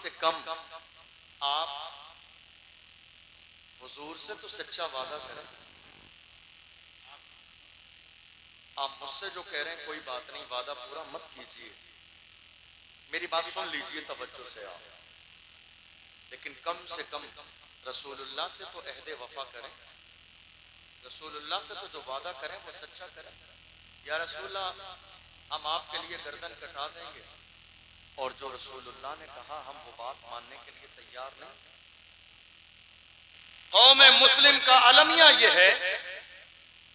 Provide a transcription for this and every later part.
से कम आप हुजूर से तो सच्चा वादा करें। आप मुझसे जो कह रहे हैं कोई बात नहीं, वादा पूरा मत कीजिए, मेरी बात सुन लीजिए तवज्जो से आप, लेकिन कम से कम रसूलुल्लाह से तो अहदे वफा करें, रसूलुल्लाह से तो जो वादा करें वो सच्चा करें। या रसूलुल्लाह हम आपके लिए गर्दन कटा देंगे, और जो रसूलुल्लाह ने कहा हम वो बात मानने के लिए तैयार नहीं। कौम मुस्लिम का अलमिया ये है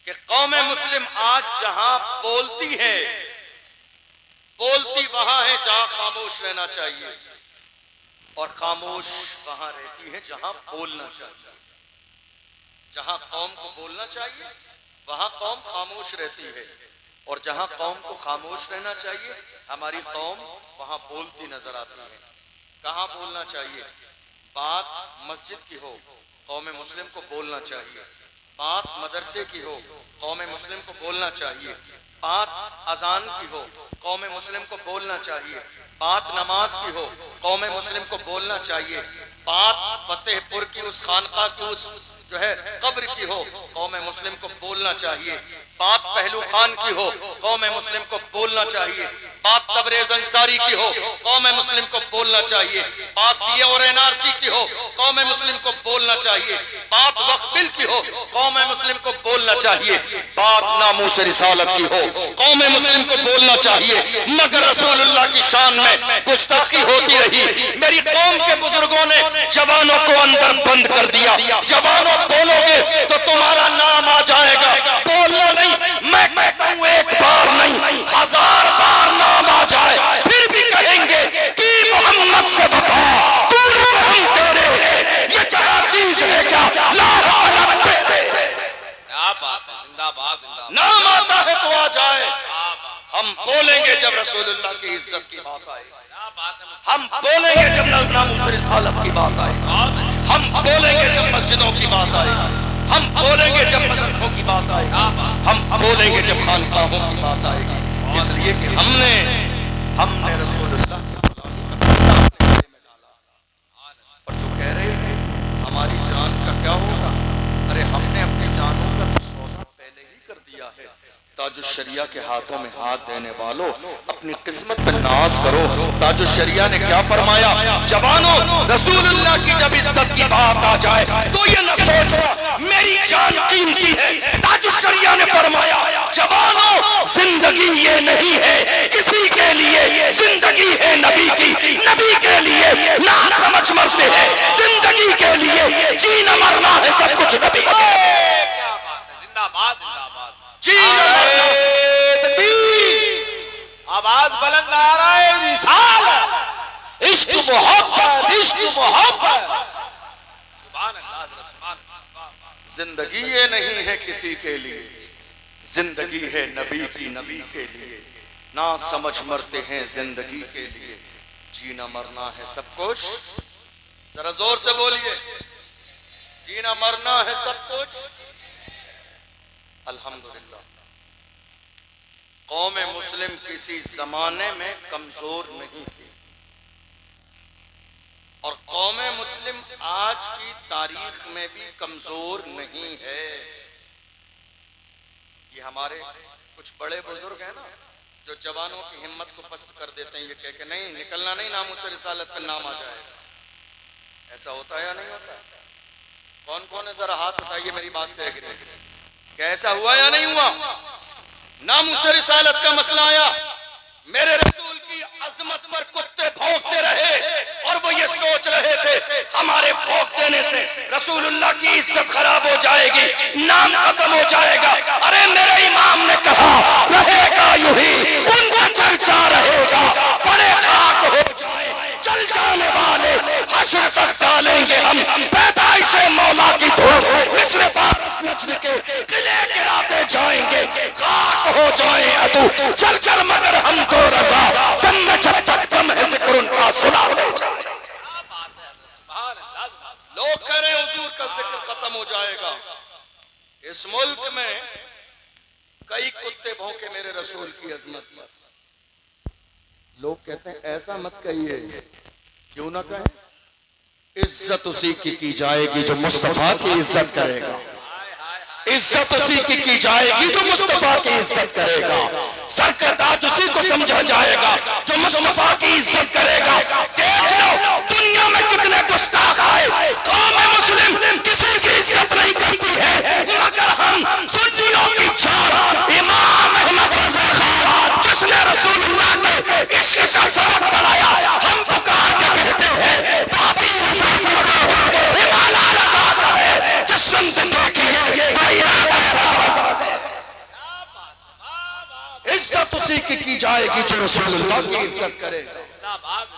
कि कौम मुस्लिम आज जहां बोलती है, बोलती वहां है जहां खामोश रहना चाहिए, और खामोश वहां रहती है जहां बोलना चाहिए। जहां कौम को बोलना चाहिए वहां कौम खामोश रहती है, और जहां कौम को खामोश रहना चाहिए हमारी कौम वहां बोलती नजर आती है। कहां बोलना चाहिए? बात मस्जिद की हो, कौम मुस्लिम को बोलना चाहिए। बात मदरसे की हो, कौम मुस्लिम को बोलना चाहिए। बात अजान की हो, कौम मुस्लिम को बोलना चाहिए। बात नमाज की हो, कौम मुस्लिम को बोलना चाहिए। बात फतेहपुर की उस खानका की उस जो है कब्र की हो, कौम मुस्लिम को बोलना चाहिए। बात पहलू खान की हो, कौम मुस्लिम को बोलना चाहिए। बात तबरेज अंसारी की हो, कौम मुस्लिम को बोलना चाहिए। बात सीए और एनआरसी की हो, कौम मुस्लिम को बोलना चाहिए। बात वक्फ बिल की हो, कौम मुस्लिम को बोलना चाहिए। बात नामूस रिसालत की हो, कौम मुस्लिम को बोलना चाहिए। मगर रसूलुल्लाह की शान में गुस्ताखी होती रही। मेरी कौम के बुजुर्गों ने जवानों को अंदर बंद कर दिया। जवानों बोलोगे तो तुम्हारा नाम आ जाएगा, बोलना नहीं। मैं कहता हूं एक बार नहीं 1000 बार नाम आ जाए फिर भी कहेंगे कि मोहम्मद से वफा दूर हम तेरे, ये जरा चीज है क्या? नाम आता है तो आ जाए। हम बोलेंगे जब रसूलुल्लाह की इज्जत की बात आए, हम बोलेंगे जब नामूस रिसालत की बात आए, हम बोलेंगे जब मस्जिदों की बात आए, हम बोलेंगे जब मदरसों की बात आएगी, हम बोलेंगे जब खानकाहों की बात आएगी। इसलिए कि हमने रसूलुल्लाह की गुलामी का पर्दा अपने गले में डाला। और जो कह रहे हैं हमारी जान का क्या होगा, अरे हमने अपनी जानों का तो सौदा पहले ही कर दिया है। ताजु शरिया के हाथों में हाथ देने वालों अपनी किस्मत पे नाज करो। ताजु शरिया ने क्या फरमाया? जवानों, रसूलुल्लाह की जब इज्जत की बात आ जाए तो ये न सोचना मेरी जान कीमती है। ताजु शरिया ने फरमाया जवानों, जिंदगी ये नहीं है किसी के लिए, जिंदगी है नबी की, नबी के लिए ना समझ मरते हैं, जिंदगी के लिए जीना मरना है सब कुछ नबी के। आवाज बुलंद आ रहा है, रिसालत, इश्क मोहब्बत, इश्क मोहब्बत। जिंदगी ये नहीं है किसी के लिए, जिंदगी है नबी की, नबी के लिए ना समझ मरते हैं, जिंदगी के लिए जीना मरना है सब कुछ। जरा जोर से बोलिए, जीना मरना है सब कुछ। अल्हम्दुलिल्लाह कौम मुस्लिम किसी जमाने में कमजोर नहीं थी, और कौम मुस्लिम आज की तारीख में भी कमजोर नहीं है। ये हमारे कुछ बड़े बुजुर्ग हैं ना, जो जवानों की हिम्मत को पस्त कर देते हैं, ये कह के नहीं निकलना नहीं, नामूस रिसालत पे नाम आ जाएगा। ऐसा होता है या नहीं होता? कौन कौन है जरा हाथ उठाइए, मेरी बात से क्या ऐसा हुआ या नहीं हुआ? नामूस रिसालत का मसला आया, मेरे रसूल की अजमत पर कुत्ते भौंकते रहे, और वो ये सोच रहे थे हमारे भौंक देने से रसूलुल्लाह की इज्जत खराब हो जाएगी, नाम खत्म हो जाएगा। अरे मेरे इमाम ने कहा रहेगा यूं ही, उनका चर्चा रहेगा, बड़े खाक हो जाए चल जाने वाले हश्र तक डालेंगे हम पैदाइश मौला की धूल, मिस्र फारस नस्ल के किले गिराते जाएंगे, खाक हो जाए अतु चल चल मगर हम तो रजा, दम में जब तक दम है जिक्र उनका सुनाते जाए। लोग कह रहे हैं हुजूर का जिक्र खत्म हो जाएगा। इस मुल्क में कई कुत्ते भौंके मेरे रसूल की अजमत पर। लोग कहते हैं ऐसा मत कहिए, क्यों ना कहें? इज्जत उसी की जाएगी जो मुस्तफा की इज्जत करेगा। इज्जत उसी की जाएगी जो मुस्तफा की इज्जत करेगा। सर का ताज उसी को समझा जाएगा जो मुस्तफा की इज्जत करेगा। देख लो दुनिया में कितने गुस्ताख आए, कौम मुस्लिम किसी की इज्जत नहीं करती है, मगर हम सुन्नियों की जान इमाम अहमद रजा खान जिसने रसूलुल्लाह के इश्क का सबक बढ़ाया, हम पुकार के कहते हैं बाबी रजा हिमाला रजा है जिस संत देखिए इज्जत उसी की जाएगी जो रसूलुल्लाह की इज्जत करेगा।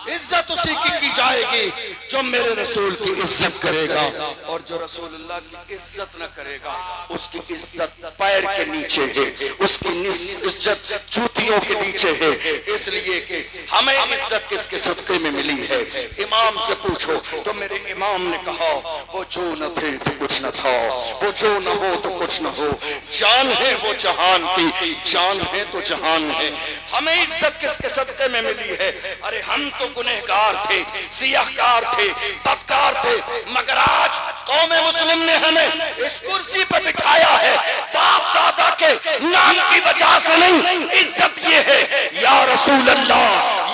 इज्जत उसी की जाएगी जो मेरे रसूल की इज्जत करेगा, और जो रसूलुल्लाह की इज्जत न करेगा उसकी इज्जत पैर के नीचे है, उसकी इज्जत जूतियों के नीचे है। इसलिए कि हमें इज्जत किसके सदके में मिली है? इमाम से पूछो तो मेरे इमाम ने कहा वो जो न थे तो कुछ न था, वो जो न हो तो कुछ न हो, जान है वो जहान की, जान है तो जहान है। हमें इज्जत किसके सदके में मिली है? अरे हम तो गुनहगार थे, सियाहकार थे, बदकार थे, मगर आज कौम मुस्लिम ने हमें इस कुर्सी पर बिठाया है बाप दादा के नाम की वजह से नहीं। इज्जत ये है या रसूल अल्लाह,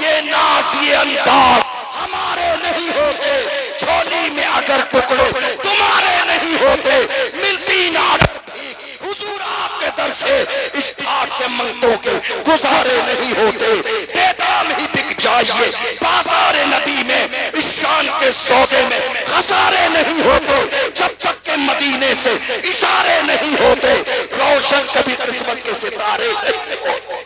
ये नाज ये अंदाज हमारे नहीं होते, झोली में अगर टुकड़े तुम्हारे नहीं होते, मिलती ना हुजूर आपके दर से इस ठाट से मंगतों के गुजारे नहीं होते। बेदाम ही बिक जाइए बाजार नबी में, इस शान के सौदे में खसारे नहीं होते, जब तक के मदीने से इशारे नहीं होते, रोशन कभी किस्मत के सितारे नहीं होते।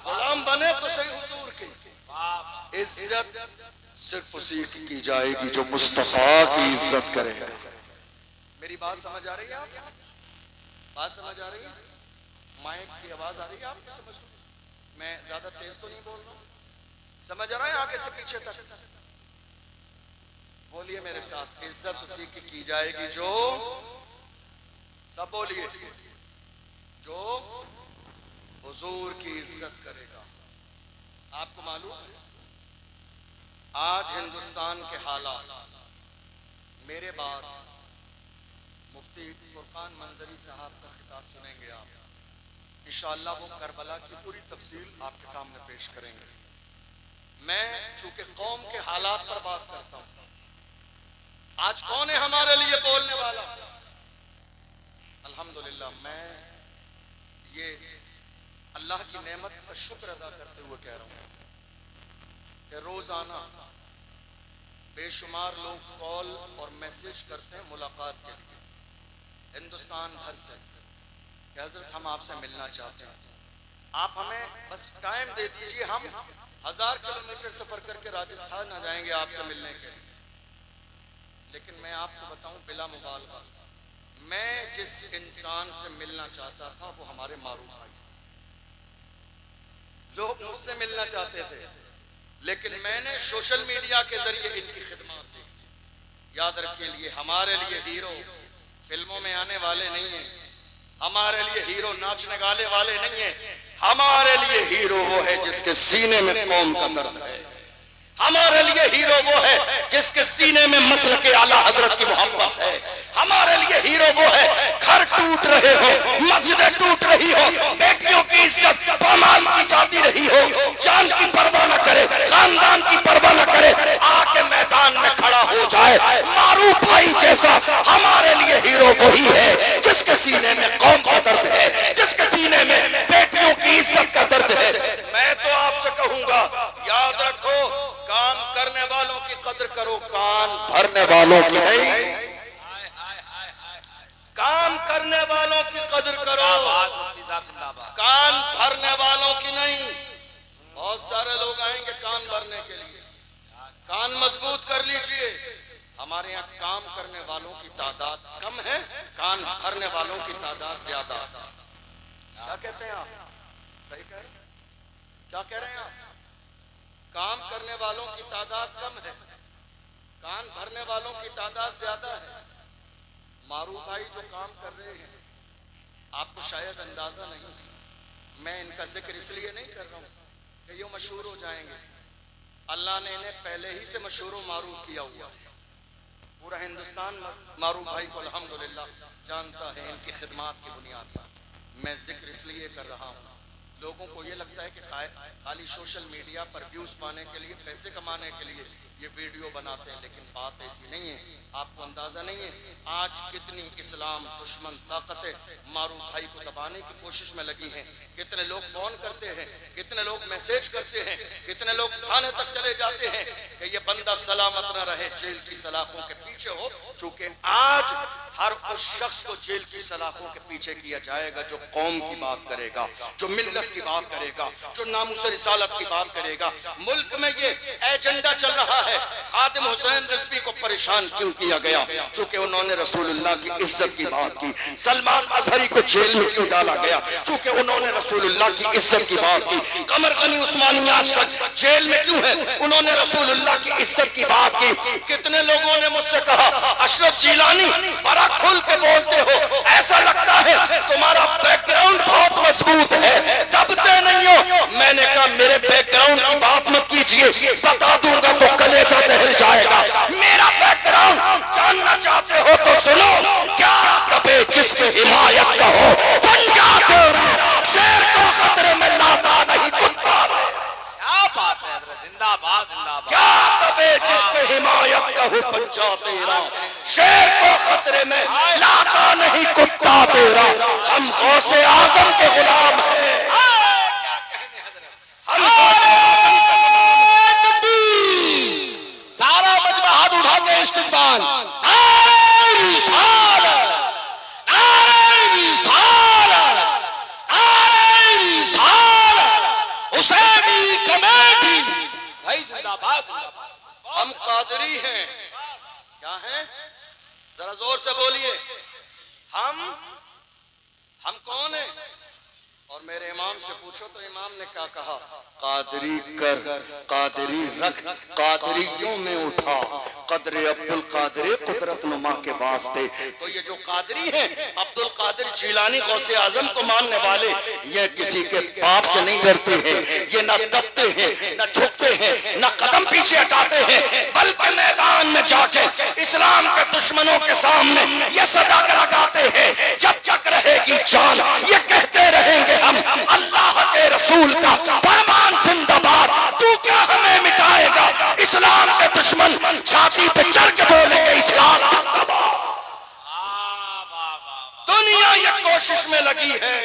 गुलाम बने तो सही हुजूर की, इज्जत सिर्फ उसी की जाएगी जो मुस्तफा की इज्जत करेगा। मेरी बात समझ आ रही है? आप बात समझ आ रही है? माइक की आवाज आ रही है आपको? समझ, मैं ज्यादा तेज तो नहीं बोल रहा हूँ, समझ आ रहा है? आगे से पीछे तक बोलिए मेरे साथ, इज्जत उसी की जाएगी जो, सब बोलिए, जो हुजूर की इज्जत करेगा। आपको मालूम है आज हिंदुस्तान के हालात, मेरे बाद मुफ्ती फुरकान मंजरी साहब का खिताब सुनेंगे आप, इंशाअल्लाह वो करबला की पूरी तफसील आपके सामने पेश करेंगे। मैं चूंकि कौम के हालात पर बात करता हूँ, आज कौन है हमारे लिए बोलने वाला? अल्हम्दुलिल्लाह मैं ये अल्लाह की नेमत का शुक्र अदा करते हुए कह रहा हूँ कि रोजाना बेशुमार लोग कॉल और मैसेज करते हैं मुलाकात के लिए हिंदुस्तान भर से कि हजरत हम आपसे मिलना चाहते हैं, आप हमें बस टाइम दे दीजिए, हम 1000 किलोमीटर सफर करके राजस्थान आ जाएंगे आपसे मिलने के लिए। लेकिन मैं आपको बताऊं बिला मुबालगा, मैं जिस इंसान से मिलना चाहता था वो हमारे मारूफ भाई, लोग मुझसे मिलना चाहते थे, लेकिन मैंने सोशल मीडिया के जरिए इनकी खिदमत देखी। याद रखिए, लिए हमारे लिए हीरो फिल्मों में आने वाले नहीं है, हमारे लिए हीरो नाचने गाने वाले नहीं है, हमारे लिए हीरो वो है जिसके सीने में कौम का दर्द है। हमारे लिए हीरो वो है जिसके सीने में मसल के आला हजरत की मोहब्बत है। हमारे लिए हीरो वो है, घर टूट रहे हो, मस्जिदें टूट रही हो, बेटियों की इज्जत पामाल की जाती रही हो, जान की परवाह न करे, खानदान की परवाह न करे, आके मैदान में खड़ा हो जाए मारूफ भाई जैसा। हमारे लिए हीरो वही है जिसके सीने में कौम का दर्द है, जिसके सीने में बेटियों की इज्जत का दर्द है। मैं तो आपसे कहूंगा, याद रखो, काम करने वालों की कदर करो, कान भरने वालों की नहीं। काम करने वालों की कदर करो, कान भरने वालों की नहीं। बहुत सारे लोग आएंगे कान भरने के लिए, कान मजबूत कर लीजिए। हमारे यहाँ काम करने वालों की तादाद कम है, कान भरने वालों की तादाद ज्यादा। क्या कहते हैं आप? सही कह रहे हैं? क्या कह रहे हैं आप? काम करने वालों की तादाद कम है, कान भरने वालों की तादाद ज्यादा है। मारूफ भाई जो काम कर रहे हैं, आपको शायद अंदाजा नहीं, मैं इनका जिक्र इसलिए नहीं कर रहा हूँ कि ये मशहूर हो जाएंगे, अल्लाह ने इन्हें पहले ही से मशहूर व मारूफ किया हुआ है। पूरा हिंदुस्तान मारूफ भाई को अल्हम्दुलिल्लाह जानता है इनकी खिदमात की बुनियाद पर। मैं जिक्र इसलिए कर रहा हूँ, लोगों को ये लगता है कि खाली सोशल मीडिया पर व्यूज पाने के लिए, पैसे कमाने के लिए ये वीडियो बनाते हैं, लेकिन बात ऐसी नहीं है। आपको अंदाजा नहीं है आज कितनी इस्लाम दुश्मन ताकतें मारूफ भाई को दबाने की कोशिश में लगी हैं। कितने लोग फोन करते हैं, कितने लोग मैसेज करते हैं, कितने लोग थाने तक चले जाते हैं कि ये बंदा सलामत न रहे, जेल की सलाखों के पीछे हो। चूंकि आज हर उस शख्स को जेल की सलाखों के पीछे किया जाएगा जो कौम की बात करेगा, जो मिल्लत की बात करेगा, जो नामुस रिसालत की बात करेगा। मुल्क में ये एजेंडा चल रहा है, खादिम हुसैन रिजवी को परेशान क्यों किया गया? चूंकि उन्होंने रसूलुल्लाह की इज्जत की बात की। सलमान अजहरी को जेल में क्यों डाला गया? चूंकि उन्होंने रसूलुल्लाह की इज्जत की बात की। कमर गनी उस्मानी आज तक जेल में क्यों है? उन्होंने रसूलुल्लाह की इज्जत की बात की। कितने लोगों ने मुझसे कहा अशरफ जिलानी बड़ा खुल के बोलते हो, ऐसा लगता है तुम्हारा बैकग्राउंड बहुत मजबूत है, दबते नहीं हो। मैंने कहा मेरे बैकग्राउंड की बात मत कीजिए, बता दूंगा तो कलेजा दहल जाएगा। मेरा बैकग्राउंड जानना चाहते हो तो सुनो, क्या दबे जिसकी हिमायत का हो बन जाते हो। शेर को खतरे में लाता नहीं कुत्ता। क्या बात है, जिंदाबाद जिंदाबाद। क्या दबे जिसकी हिमायत का हो बन जाते हो। शेर को खतरे में लाता नहीं कुत्ता तेरा। हम गौसे आजम के गुलाम हैं। सारा मजमा हाथ उठा के इस्तिक़बाल। हुसैनी कमेटी भाई जिंदाबाद जिंदाबाद। हम कादरी हैं। क्या हैं? जरा जोर से बोलिए। हम कौन हैं? और मेरे इमाम से पूछो तो इमाम ने क्या कहा? कादरी कर, कादरी रख, कादरियों में उठा, कदरे अब्दुल कादर कुदरत नुमा के वास्ते। तो ये जो कादरी हैं, अब्दुल कादिर जिलानी गौसे आजम को मानने वाले, ये किसी के बाप से नहीं डरते हैं, ये न दबते हैं, न झुकते हैं, न कदम पीछे हटाते हैं, बल्कि मैदान में जाके इस्लाम के दुश्मनों के सामने ये सदा लगाते हैं, जब तक रहेगी जान ये कहते रहेंगे हम अल्लाह के रसूल का फरमान जिंदाबाद। तू क्या हमें मिटाएगा? इस्लाम के दुश्मन छाती पे चढ़ के बोलेंगे इस्लाम जिंदाबाद। दुनिया ये कोशिश में लगी है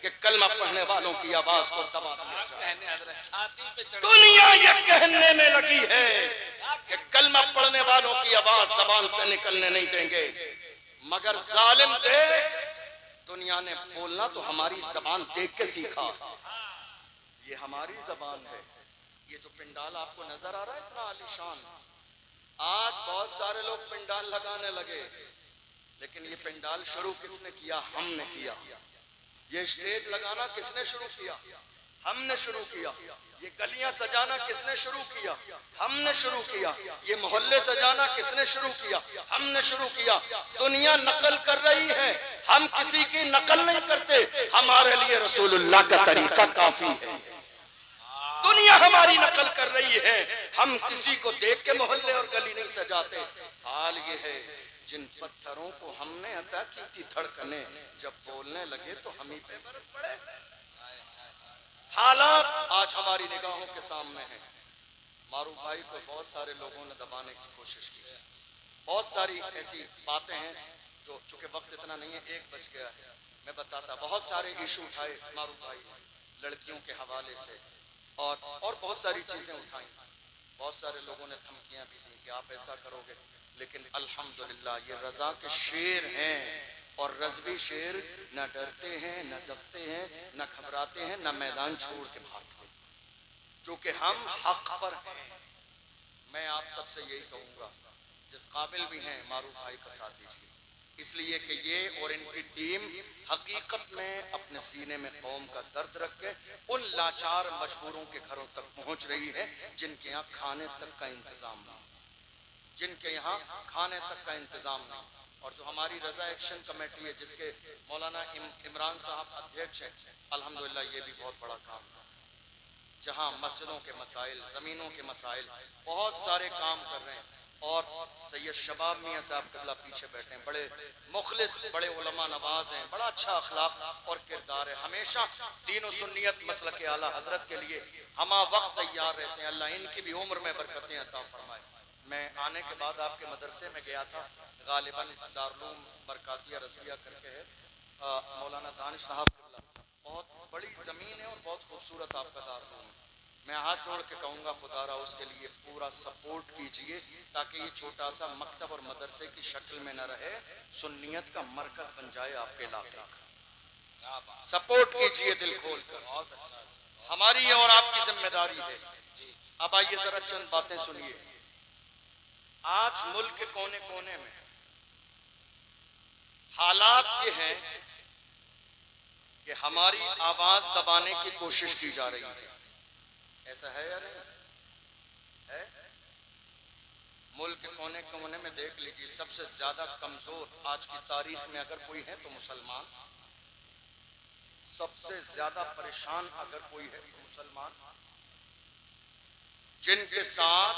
कि कलमा पढ़ने वालों की आवाज को दबा दिया जाए। दुनिया ये कहने में लगी है कि कलमा पढ़ने वालों की आवाज जबान से निकलने नहीं देंगे। मगर जालिम देख, दुनिया ने बोलना तो हमारी जबान देख के सीखा। ये हमारी जबान है। ये जो पिंडाल आपको नजर आ रहा है इतना आलीशान, आज बहुत सारे लोग पिंडाल लगाने लगे, लेकिन ये पिंडाल शुरू किसने किया? हमने किया। ये स्टेज लगाना किसने शुरू किया? हमने शुरू किया। ये गलियां सजाना किसने शुरू किया? हमने शुरू किया। ये मोहल्ले सजाना किसने शुरू किया? हमने शुरू किया। दुनिया नकल कर रही है, हम किसी की नकल नहीं करते। हमारे लिए रसूलुल्लाह का तरीका काफी है। दुनिया हमारी नकल कर रही है, हम किसी को देख के मोहल्ले और गली नहीं सजाते। हाल ये है, जिन पत्थरों को हमने अता की थी धड़कने, जब बोलने लगे तो हम ही पे बरस पड़े। हालात आज हमारी निगाहों के सामने हैं। मारूफ भाई को बहुत सारे लोगों ने दबाने की कोशिश की है। बहुत सारी ऐसी बातें हैं जो, चूंकि वक्त इतना नहीं है, 1 बज गया है, मैं बताता। बहुत सारे इशू उठाए मारूफ भाई लड़कियों के हवाले से, और बहुत सारी चीजें उठाई। बहुत सारे लोगों ने धमकियां भी दी कि आप ऐसा करोगे, लेकिन अल्हम्दुलिल्लाह ये रजा के शेर हैं। और रज़वी शेर न डरते हैं, न दबते हैं, न घबराते हैं, न मैदान छोड़ के भागते, क्योंकि हम हक पर हैं। मैं आप सबसे यही कहूँगा, जिस काबिल भी हैं मारूफ भाई का साथ दीजिए, इसलिए कि ये और इनकी टीम हकीकत में अपने सीने में कौम का दर्द रख के उन लाचार मजबूरों के घरों तक पहुँच रही है जिनके यहाँ खाने तक का इंतज़ाम नहीं, जिनके यहाँ खाने तक का इंतज़ाम नहीं। और जो हमारी रजा एक्शन कमेटी है, जिसके मौलाना इमरान साहब अध्यक्ष हैं, अल्हम्दुलिल्लाह ये भी बहुत बड़ा काम है। जहां मस्जिदों के मसाइल, ज़मीनों के मसाइल, बहुत सारे काम कर रहे हैं। और सैयद शबाब मियाँ साहब क़िबला पीछे बैठे हैं, बड़े मुखलिस, बड़े उलमा नवाज हैं, बड़ा अच्छा अखलाक और किरदार है। हमेशा दीन और सुन्नियत मसलक आला हजरत के लिए हमा वक्त तैयार रहते हैं। अल्लाह इनकी भी उम्र में बरकतें अता फरमाए। मैं आने के बाद आपके मदरसे में गया था, गालिबन दारुल बरकातिया रज़विया करके है, मौलाना दानिश साहब क़िबला, बहुत बड़ी ज़मीन है और बहुत खूबसूरत आपका दारुल। मैं हाथ जोड़ के कहूँगा खुदारा उसके लिए पूरा सपोर्ट कीजिए ताकि ये छोटा सा मकतब और मदरसे की शक्ल में न रहे, सुन्नियत का मरकज बन जाए आपके इलाके का। सपोर्ट कीजिए दिल खोल कर, बहुत अच्छा, हमारी और आपकी जिम्मेदारी है। अब आइए जरा चंद बातें सुनिए। आज मुल्क के कोने कोने में हालात ये हैं कि हमारी आवाज दबाने की कोशिश की जा रही है। ऐसा है या नहीं है? मुल्क के कोने कोने में देख लीजिए, सबसे ज्यादा कमजोर आज की तारीख में अगर कोई है तो मुसलमान, सबसे ज्यादा परेशान अगर कोई है तो मुसलमान, जिनके साथ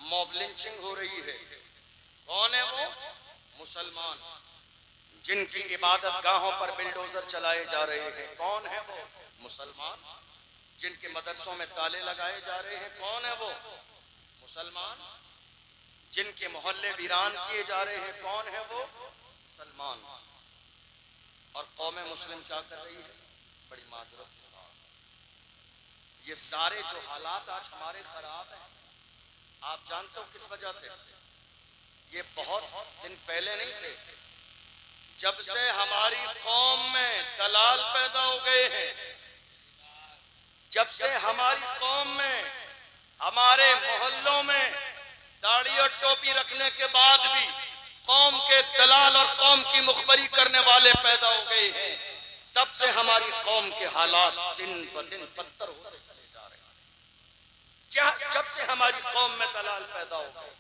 मॉब लिंचिंग हो रही है। कौन है वो? मुसलमान। जिनकी इबादत गाहों पर बिल्डोजर चलाए जा रहे हैं, कौन है वो? मुसलमान। जिनके मदरसों में ताले लगाए जा रहे हैं, कौन है वो? मुसलमान। जिनके मोहल्ले वीरान किए जा रहे हैं, कौन है वो? मुसलमान। और कौम मुस्लिम क्या कर रही है? बड़ी माजरत के साथ ये सारे जो हालात आज हमारे खराब हैं, आप जानते हो किस वजह से? ये बहुत दिन पहले नहीं थे, जब से हमारी कौम में दलाल पैदा हो गए हैं, जब से हमारी कौम में, हमारे मोहल्लों में दाढ़ी और टोपी रखने के बाद भी कौम के दलाल और कौम की मुखबरी करने वाले पैदा हो गए हैं, तब से हमारी कौम के हालात दिन ब दिन बदतर होते चले जा रहे हैं। जब से हमारी कौम में दलाल पैदा हो गए।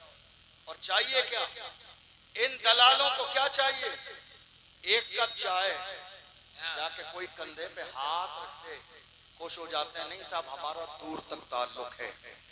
और चाहिए क्या? इन दलालों को क्या चाहिए? एक कप चाय, जाके कोई कंधे पे हाथ रखते खुश हो जाते हैं। नहीं साहब, हमारा दूर तक ताल्लुक है।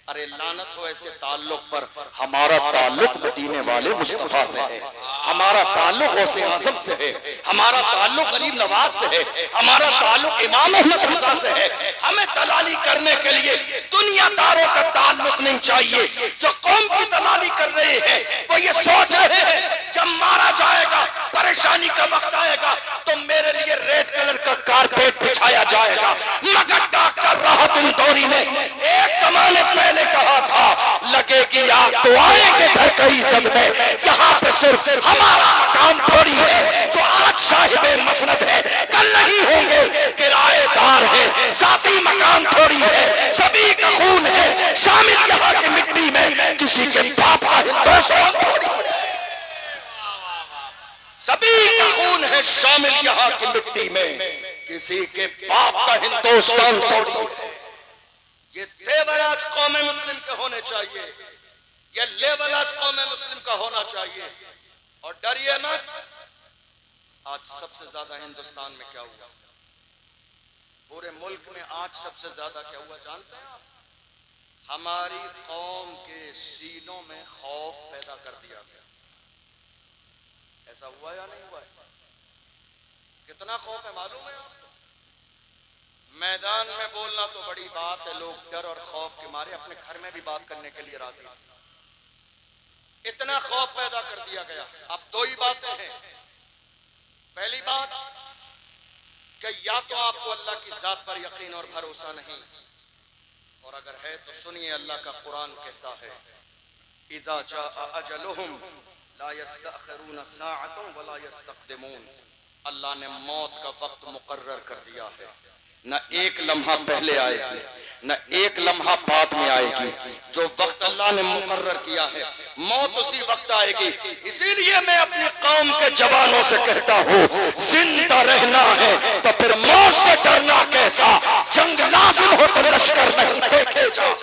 अरे लानत हो ऐसे ताल्लुक पर। हमारा ताल्लुक मदीने वाले मुस्तफा से है, हमारा ताल्लुक गौसे आज़म से है, हमारा ताल्लुक गरीब नवाज से है, हमारा ताल्लुक इमाम अहमद रज़ा से है। हमें दलाली करने के लिए दुनियादारों का ताल्लुक नहीं चाहिए। जो कौम की दलाली कर रहे हैं वो ये सोच रहे हैं जब मारा जाएगा, परेशानी का वक्त आएगा तो मेरे लिए रेड कलर का कारपेट बिछाया जाएगा। मगर डॉक्टर राहत इंदौरी ने एक जमाने पहले कहा था, लगेगी आग तो आएंगे घर कई सब में। यहाँ पे सिर्फ हमारा मकाम थोड़ी है, जो आज साहिबे मसनद है कल नहीं होंगे किराएदार है। साथी मकाम थोड़ी है, सभी का खून है शामिल यहाँ की मिट्टी में, किसी के बाप का हिंदुस्तान थोड़ी है। सभी का खून है शामिल यहाँ की मिट्टी में, किसी के बाप का हिंदुस्तान थोड़ी है। ये तेवर आज कौम मुस्लिम के होने चाहिए, ये लेवल आज कौम मुस्लिम का होना चाहिए। और डरिए मत। आज सबसे ज्यादा हिंदुस्तान में क्या हुआ? पूरे मुल्क में आज सबसे ज्यादा क्या हुआ जानते हैं आप? हमारी कौम के सीनों में खौफ पैदा कर दिया गया। ऐसा हुआ या नहीं हुआ? कितना खौफ है मालूम है आपको? मैदान में बोलना तो बड़ी बात है, लोग डर और खौफ के मारे अपने घर में भी बात करने के लिए राजी हैं। इतना खौफ पैदा कर दिया गया। अब दो ही बातें हैं। पहली बात कि या तो आपको अल्लाह की जात पर यकीन और भरोसा नहीं, और अगर है तो सुनिए, अल्लाह का कुरान कहता है, इज़ा जाअ अजलुहुम ला यस्तअखिरून साअतन वला यस्तक़दिमून। अल्लाह ने मौत का वक्त मुकर्रर कर दिया है, न एक लम्हा पहले आएगी न एक लम्हा बाद में आएगी। जो वक्त अल्लाह ने मुकर्रर किया है मौत उसी वक्त आएगी। इसीलिए मैं अपनी कौम के जवानों से कहता हूँ, जिंदा रहना है तो फिर मौत से डरना कैसा? जंग लाजिम हो तो लश्कर नहीं देखे जाओ।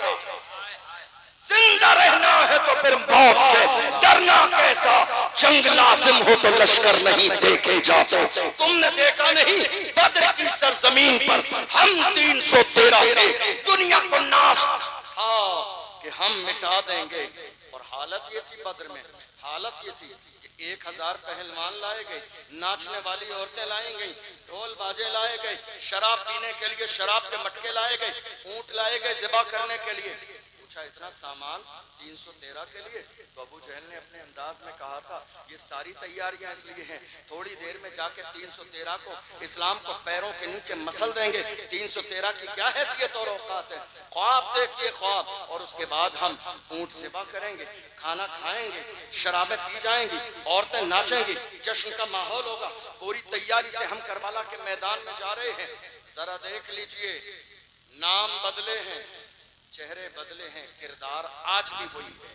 जिंदा रहना है तो फिर मौत से डरना कैसा, जंग लाजिम हो तो लश्कर नहीं देखे जाते। तुमने देखा नहीं बद्र की सरजमीन पर हम 313 थे, दुनिया को नाश था कि हम मिटा देंगे। और हालत ये थी बद्र में, हालत ये थी कि 1000 पहलवान लाए गए, नाचने वाली औरतें लाई गई, ढोल बाजे लाए गए, शराब पीने के लिए शराब के मटके लाए गए, ऊंट लाए गए ज़िबा करने के लिए। पूछा इतना सामान 313 के लिए? तो अबू जहल ने अपने अंदाज में कहा था ये सारी तैयारियां इसलिए हैं, थोड़ी देर में जाके 313 को इस्लाम को पैरों के नीचे मसल देंगे। 313 की क्या हैसियत और औकात है। ख्वाब देखिए ख्वाब, और उसके बाद हम ऊंट ज़िबा करेंगे, खाना खाएंगे, शराबें पी जाएंगी, औरतें नाचेंगी, जश्न का माहौल होगा। पूरी तैयारी से हम करबला के मैदान में जा रहे हैं। जरा देख लीजिए, नाम बदले हैं, चेहरे बदले हैं, किरदार आज भी वही है।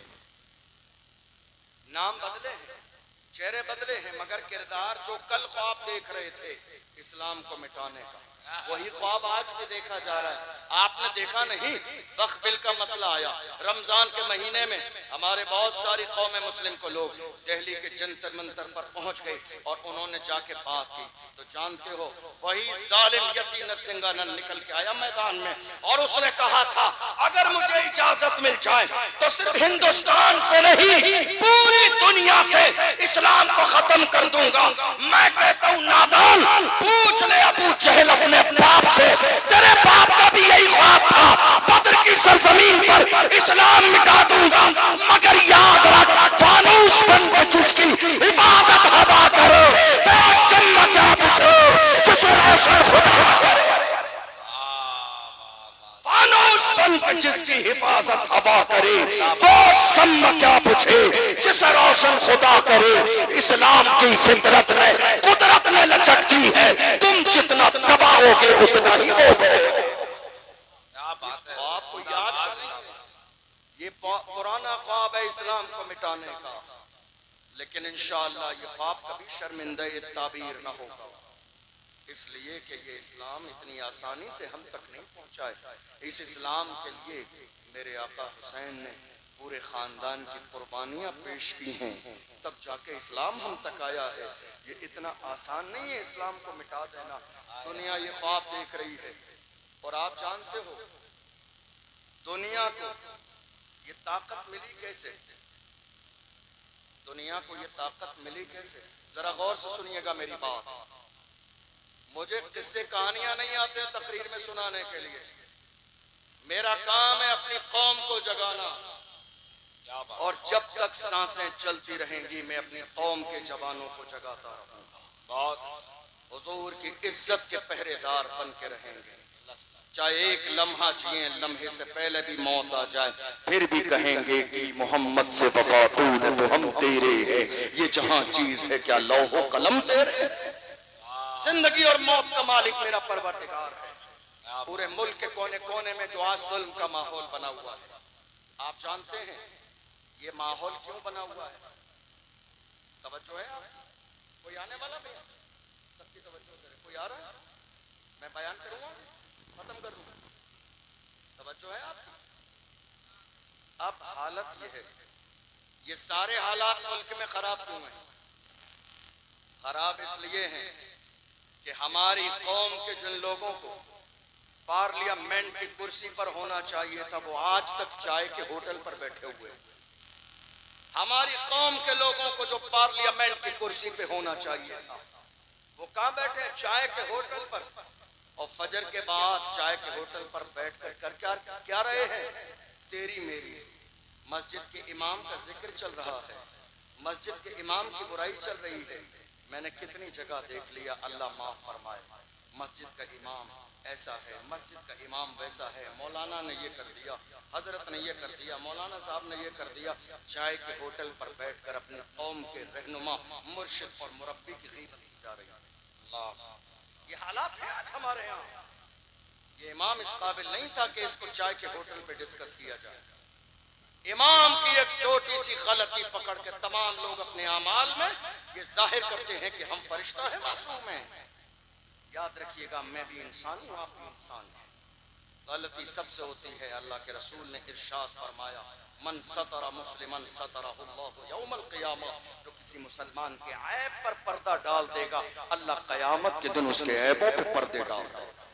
नाम बदले हैं, चेहरे बदले हैं, मगर किरदार जो कल ख्वाब देख रहे थे इस्लाम को मिटाने का, वही ख्वाब आज भी देखा जा रहा है। आपने देखा नहीं, वक्फ बिल का मसला आया, रमजान के महीने में हमारे बहुत सारी कौम मुस्लिम को लोग दिल्ली के जंतर मंतर पर पहुंच गए और उन्होंने जाके बात की। तो जानते हो वही जालिम यती नरसिंहानंद निकल के आया मैदान में और उसने कहा था अगर मुझे इजाजत मिल जाए तो सिर्फ हिंदुस्तान से नहीं पूरी दुनिया से इस्लाम को खत्म कर दूंगा। मैं कहता हूँ नादान, पूछ ले अबू जहल अपने बाप से, तेरे बाप का भी यही ख्वाब था, बद्र की सरजमीन पर इस्लाम मिटा दूंगा। मगर याद रख, फानूस बन के जिसकी हिफाजत हवा करो, क्या पूछो जिसे रोशन खुदा करे। फानूस बन के जिसकी हिफाजत हवा करे, वो शम्मा क्या पूछे जिसे रोशन खुदा करे। इस्लाम की फितरत ने कुदरत ने लचक दी है, तुम जितना दबाओगे उतना ही होगे। आपको याद करें, ये पुराना ख्वाब है इस्लाम को मिटाने का, लेकिन इंशाअल्लाह ये ख्वाब कभी शर्मिंदा ताबीर न होगा, इसलिए कि ये इस्लाम इतनी आसानी से हम तक नहीं पहुंचा है। इस इस्लाम के लिए मेरे आका हुसैन ने पूरे खानदान की कुर्बानियां पेश की हैं, तब जाके इस्लाम हम तक आया है। ये इतना आसान नहीं है इस्लाम को मिटा देना। दुनिया ये ख्वाब देख रही है, और आप जानते हो दुनिया को ये ताकत मिली कैसे, दुनिया को ये ताकत मिली कैसे? जरा गौर से सुनिएगा मेरी बात। मुझे किस्से कहानियां नहीं आते तकरीर में सुनाने के लिए, मेरा काम है अपनी कौम को जगाना, और जब तक सांसें चलती रहेंगी मैं अपनी कौम के जवानों को जगाता रहूंगा। हुजूर की इज्जत के पहरेदार बन के रहेंगे, चाहे एक लम्हा जिए, लम्हे से पहले भी मौत आ जाए फिर भी कहेंगे कि मोहम्मद से वफा तूने तो हम तेरे हैं, ये जहां चीज है क्या लौहो कलम तेरे। जिंदगी और मौत का मालिक मेरा परवरदिगार है। पूरे मुल्क के कोने कोने में जो आज जुल्म का माहौल बना हुआ है, आप जानते हैं ये माहौल क्यों बना हुआ है? तवज्जो है आप? कोई आने वाला भी? सबकी तवज्जो करें। कोई आ रहा है? मैं बयान करूंगा, खत्म कर दूंगा। तवज्जो है आपकी? अब हालत ये है, ये सारे हालात मुल्क में खराब क्यों हैं? खराब इसलिए हैं कि हमारी कौम के जिन लोगों को पार्लियामेंट की कुर्सी पर होना चाहिए था वो आज तक चाय के होटल पर बैठे हुए हैं। हमारी कौम के लोगों को जो पार्लियामेंट की कुर्सी पे होना चाहिए था वो कहाँ बैठे? चाय के होटल पर। और फजर के बाद चाय के होटल पर बैठकर क्या रहे हैं? तेरी मेरी। मस्जिद के इमाम का जिक्र चल रहा है, मस्जिद के इमाम की बुराई चल रही है। मैंने कितनी जगह देख लिया, अल्लाह माफ फरमाए, मस्जिद का इमाम ऐसा है, मस्जिद का इमाम वैसा है, मौलाना ने ये कर दिया, हजरत ने ये कर दिया, मौलाना साहब ने ये कर दिया। चाय के होटल पर बैठकर अपनी कौम के रहनुमा, मुर्शिद और मुरब्बी की ग़ीबत की जा रही है। ये हालात है आज हमारे यहाँ। ये इमाम इस काबिल नहीं था कि इसको चाय के होटल पे डिस्कस किया जाए। इमाम की एक छोटी सी गलती पकड़ के तमाम लोग अपने आमाल में ये जाहिर करते हैं कि हम फरिश्ता है, मासूम हैं। याद रखिएगा, मैं भी इंसान हूँ, आप भी इंसान हैं। गलती सबसे होती है। अल्लाह के रसूल ने इरशाद फरमाया, मन सतरा मुस्लिमन सतरहुल्लाहु यौमल क़ियामा, जो किसी मुसलमान के ऐब पर पर्दा डाल देगा, अल्लाह क़यामत के दिन उसके ऐबों पे पर्दे डाल देगा।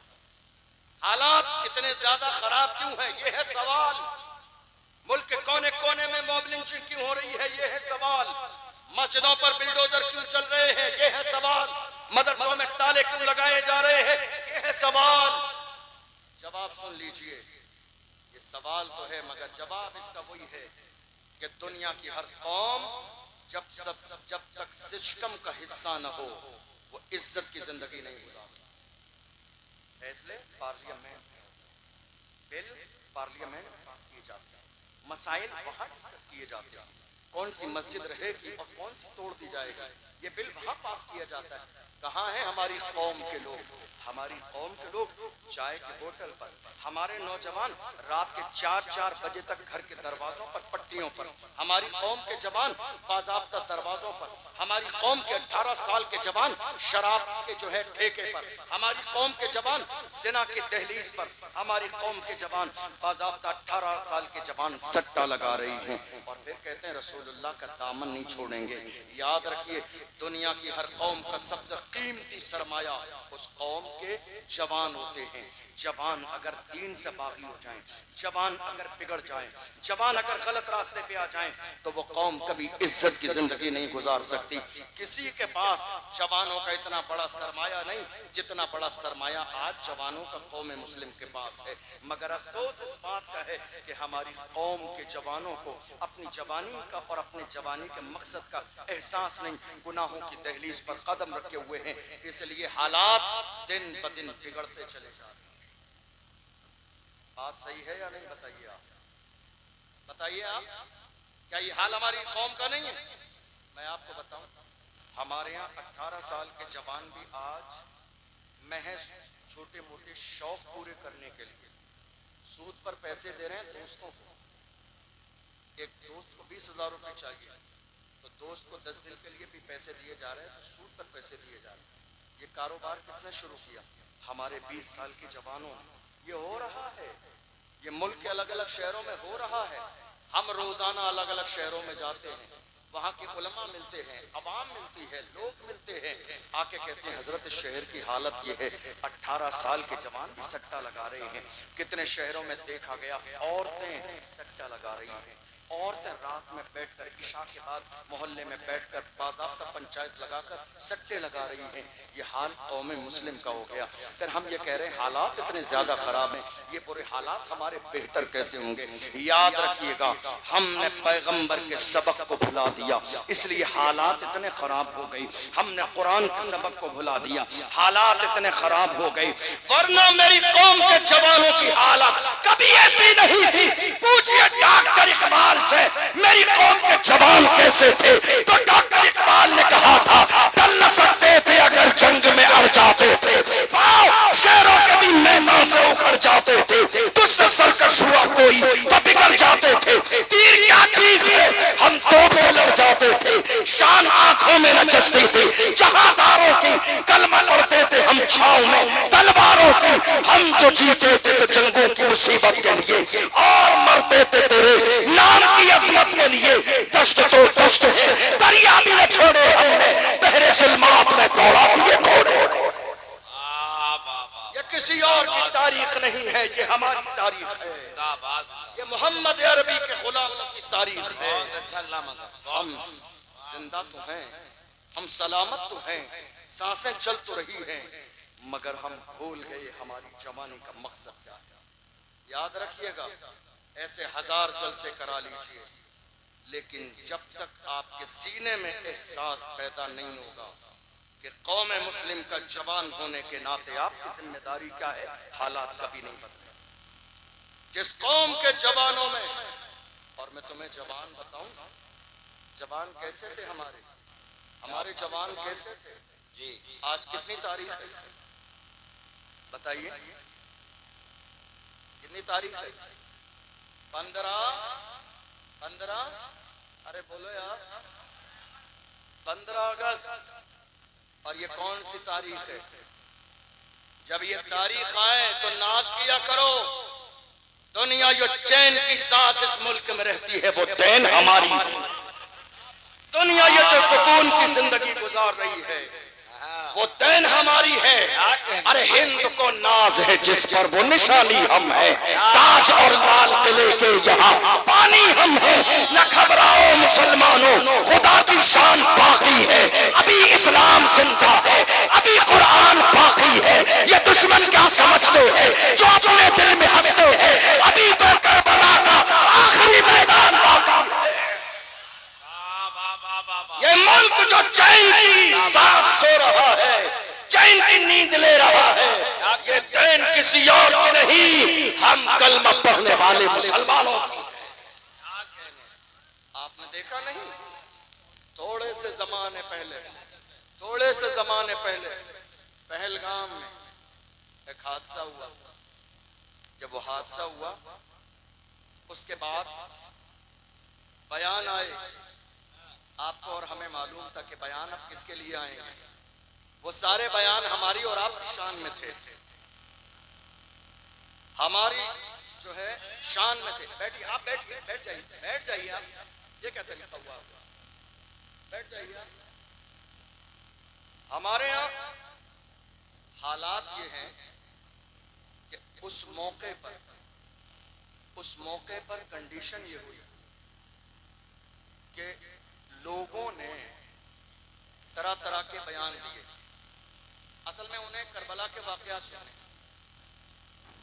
हालात इतने ज्यादा खराब क्यों है, ये है सवाल। मुल्क के कोने कोने में मॉब लिंचिंग क्यों हो रही है, ये है सवाल। मस्जिदों पर बिल्डोजर क्यों चल रहे हैं, ये है सवाल। मदरसों में ताले क्यों लगाए जा रहे हैं, ये है सवाल। जवाब सुन लीजिए, ये सवाल तो है मगर जवाब इसका वही है कि दुनिया की हर कौम जब तक सिस्टम का हिस्सा न हो, वो इज्जत की जिंदगी नहीं गुजार सकती। फैसले पार्लियामेंट में होते हैं, बिल पार्लियामेंट में पास किए जाते हैं, मसाइल वहां डिस्कस किए जाते हैं, कौन सी मस्जिद रहेगी और कौन सी तोड़ दी जाएगी, ये बिल वहां पास किया जाता है। कहाँ है हमारी कौम के लोग? हमारी कौम के लोग चाय के बोतल पर, हमारे नौजवान रात के 4-4 बजे तक घर के दरवाजों पर पट्टियों पर, हमारी कौम के जवान बाज़ाब्ता दरवाजों पर, हमारी कौम के 18 साल के जवान शराब के जो है ठेके पर, हमारी कौम के जवान जिना की दहलीज पर, हमारी कौम के जवान बाज़ाब्ता 18 साल के जवान सट्टा लगा रही हैं और फिर कहते हैं रसूलुल्लाह का दामन नहीं छोड़ेंगे। याद रखिए, दुनिया की हर कौम का सबसे कीमती सरमाया उस कौम के जवान होते हैं। जवान अगर दीन से बागी हो जाएं, जवान अगर बिगड़ जाएं, जवान अगर गलत रास्ते पे आ जाएं, तो वो कौम कभी इज्जत की जिंदगी नहीं गुजार सकती। किसी के पास जवानों का इतना बड़ा सरमाया नहीं जितना बड़ा सरमाया आज जवानों का कौम मुस्लिम के पास है। मगर अफसोस इस बात का है कि हमारी कौम के जवानों को अपनी जवानी का और अपने जवानी के मकसद का एहसास नहीं, गुनाहों की दहलीज पर कदम रखे हुए हैं। इसलिए हालात दिन ब दिन बिगड़ते चले जा रहे हैं। बात सही है या नहीं, बताइए आप, बताइए आप, क्या ये हाल हमारी कौम का नहीं है? मैं आपको बताऊं, हमारे यहाँ 18 साल के जवान भी आज महज छोटे मोटे शौक पूरे करने के लिए सूद पर पैसे दे रहे हैं दोस्तों को। एक दोस्त को 20,000 रुपए चाहिए तो दोस्त को 10 दिन के लिए भी पैसे दिए जा रहे हैं, तो सूद पर पैसे दिए जा रहे हैं। ये कारोबार किसने शुरू किया? हमारे 20 साल के जवानों ने। ये हो रहा है, ये मुल्क के अलग अलग शहरों में हो रहा है। हम रोजाना अलग अलग शहरों में जाते हैं, वहाँ के उलमा मिलते हैं, अवाम मिलती है, लोग मिलते हैं, आके कहते हैं हजरत शहर की हालत ये है, 18 साल के जवान भी सट्टा लगा रहे हैं। कितने शहरों में देखा गया औरतें सट्टा लगा रही हैं, औरतें रात में बैठकर इशा के बाद मोहल्ले में बैठकर बाज़ाब्ता पंचायत लगाकर सट्टे लगा रही हैं। ये हाल कौम मुस्लिम का हो गया। फिर हम ये कह रहे हैं हालात इतने ज्यादा खराब हैं, ये बुरे हालात हमारे बेहतर कैसे होंगे? याद रखिएगा, हमने पैगंबर के सबक को भुला दिया, इसलिए हालात इतने खराब हो गई। हमने कुरान के सबक को भुला दिया, हालात इतने खराब हो गई। वरना मेरी कौम के जवानों की हालत कभी ऐसी नहीं थी। पूछिए डॉक्टर इकबाल से मेरी कौम के जवान कैसे थे, तो डॉक्टर इकबाल ने कहा था टल न सकते थे अगर जंग में अड़ जाते थे, शेरों के भी मैदान से उखड़ जाते थे, तुझसे सरकश हुआ कोई तो बिगड़ जाते थे। तीर क्या चीज है, हम तोप से लड़ जाते थे, शान आंखों में नचती थी, जहादारों की कलमा पढ़ते थे हम छाव में तलवारों की। हम जो जीते थे तो जंगों की मुसीबत के लिए और मरते थे तेरे नाम की अजमत के लिए। दश्त तो दश्त है, दरिया भी न छोड़े हमने, बहरे जुल्मात में दौड़ा दिए घोड़े। ये किसी और की तारीख नहीं है, ये हमारी तारीख है। ये मोहम्मद अरबी के गुलामों की तारीख है। हम जिंदा तो हैं, हम सलामत तो हैं, सांसें चल तो रही हैं, मगर हम भूल गए हमारी जवानी का मकसद क्या है। याद रखिएगा, ऐसे 1000 जलसे करा लीजिए, लेकिन जब तक आपके सीने में एहसास पैदा नहीं होगा कि कौम मुस्लिम का जवान होने के नाते आपकी जिम्मेदारी क्या है, हालात कभी नहीं बदले। जिस कौम के जवानों में, और मैं तुम्हें जवान बताऊं, जवान कैसे थे हमारे जवान कैसे थे जी। आज कितनी तारीख है बताइए, कितनी तारीख है? 15, अरे बोलो यार, 15 अगस्त। और ये कौन सी तारीख है? जब ये तारीख आए तो नाज किया करो। दुनिया जो चैन की सांस इस मुल्क में रहती है वो देन हमारी। दुनिया ये जो सुकून की जिंदगी गुजार रही है वो देन हमारी है। अरे हिंद को नाज है जिस पर वो निशानी हम है। ताज और लाल किले के यहाँ पानी हम है। न घबराओ मुसलमानों, खुदा की शान बाकी है। अभी इस्लाम जिंदा है, अभी कुरान बाकी है। ये दुश्मन क्या समझते हैं जो अपने दिल में हंसते हैं। अभी तो करबला का आखिरी मैदान बाकी है। ये मुल्क जो चैन की सांस सो रहा है, चैन की नींद ले रहा है, ये देन किसी और की नहीं, हम कलमा पढ़ने वाले मुसलमानों की। आपने देखा नहीं, थोड़े से जमाने पहले पहलगाम में एक हादसा हुआ था। जब वो हादसा हुआ उसके बाद बयान आए। आपको और हमें मालूम था कि बयान अब किसके लिए आएंगे। वो सारे बयान हमारी और आपकी शान में थे, हमारी जो है शान में थे। बैठिए, आप बैठिए, बैठ जाइए आप। ये क्या तरीका हुआ, बैठ जाइए आप। हमारे यहाँ हालात ये हैं कि उस मौके पर कंडीशन ये हुई कि लोगों ने तरह तरह के बयान दिए। असल में उन्हें करबला के वाकयात सुने।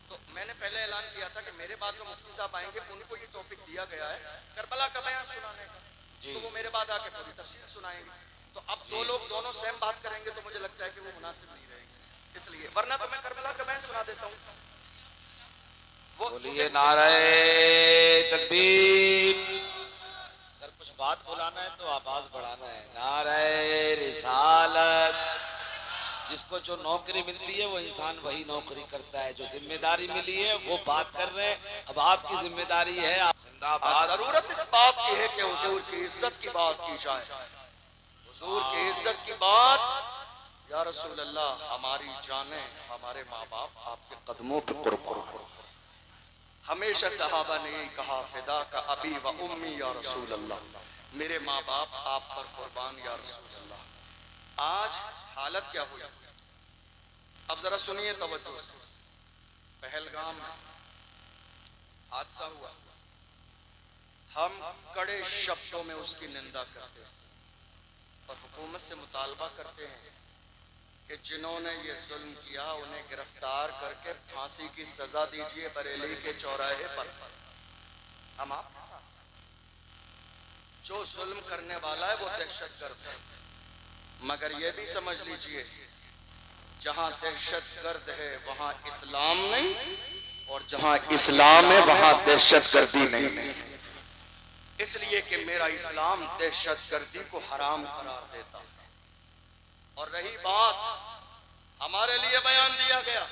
तो मैंने पहले ऐलान किया था कि मेरे बाद जो मुफ्ती साहब आएंगे उनको ये टॉपिक दिया गया है करबला का बयान सुनाने का, तो वो मेरे बाद आके पूरी तफसील सुनाएंगे। तो अब दो लोग दोनों सेम बात करेंगे तो मुझे लगता है कि वो मुनासिब नहीं रहेंगे, इसलिए। वरना तो मैं करबला का बयान सुना देता हूँ। वो बोलिए नारे तकबीर। कुछ बात बुलाना है तो आवाज बढ़ाना है। नारे रिसालत। जिसको जो नौकरी मिलती है वो इंसान वही नौकरी करता है। जो जिम्मेदारी मिली है वो बात कर रहे हैं। अब आपकी जिम्मेदारी है, आप जिंदाबाद। जरूरत इस बात की है कि हुजूर की इज्जत की बात की जाए। हुजूर की इज्जत की बात। या रसूल अल्लाह, हमारी जाने, हमारे माँ बाप आपके कदमों पे कुर्बान हो। हमेशा सहाबा ने यही कहा, फिदा का अबी व उम्मी या रसूल अल्लाह, मेरे माँ बाप आप पर कुर्बान या रसूल अल्लाह। आज हालत क्या हुई, अब जरा सुनिए तवज्जो से। पहलगाम में हादसा हुआ, हम कड़े शब्दों में उसकी निंदा करते हैं और हुकूमत से मुतालबा करते हैं कि जिन्होंने ये जुल्म किया उन्हें गिरफ्तार करके फांसी की सजा दीजिए बरेली के चौराहे पर। हम आपके साथ, जो जुल्म करने वाला है वो दहशतगर्द है। मगर ये भी समझ लीजिए, जहां दहशतगर्द है वहां इस्लाम नहीं, और जहां इस्लाम है वहां दहशतगर्दी नहीं। इसलिए कि मेरा इस्लाम दहशतगर्दी को हराम करार देता है। और रही बात, हमारे लिए बयान दिया गया,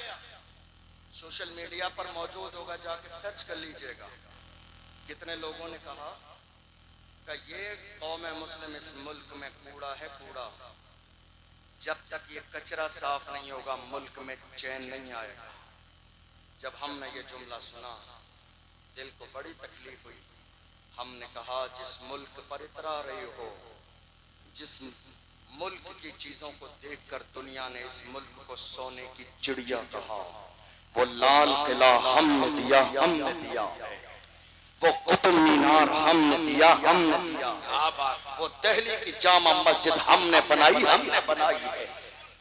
सोशल मीडिया पर मौजूद होगा, जाके सर्च कर लीजिएगा। कितने लोगों ने कहा कि ये कौम मुस्लिम इस मुल्क में कूड़ा है, कूड़ा। जब तक ये कचरा साफ नहीं होगा मुल्क में चैन नहीं आएगा। जब हमने ये जुमला सुना दिल को बड़ी तकलीफ हुई। हमने कहा, जिस मुल्क पर इतरा रहे हो, जिस मुल्क की चीजों को देखकर दुनिया ने इस मुल्क को सोने की चिड़िया कहा, वो लाल किला हमने दिया, हमने दिया। वो कुतुब मीनार हमने दिया, हमने दिया। वो दिल्ली की जामा मस्जिद हमने बनाई, हमने बनाई है।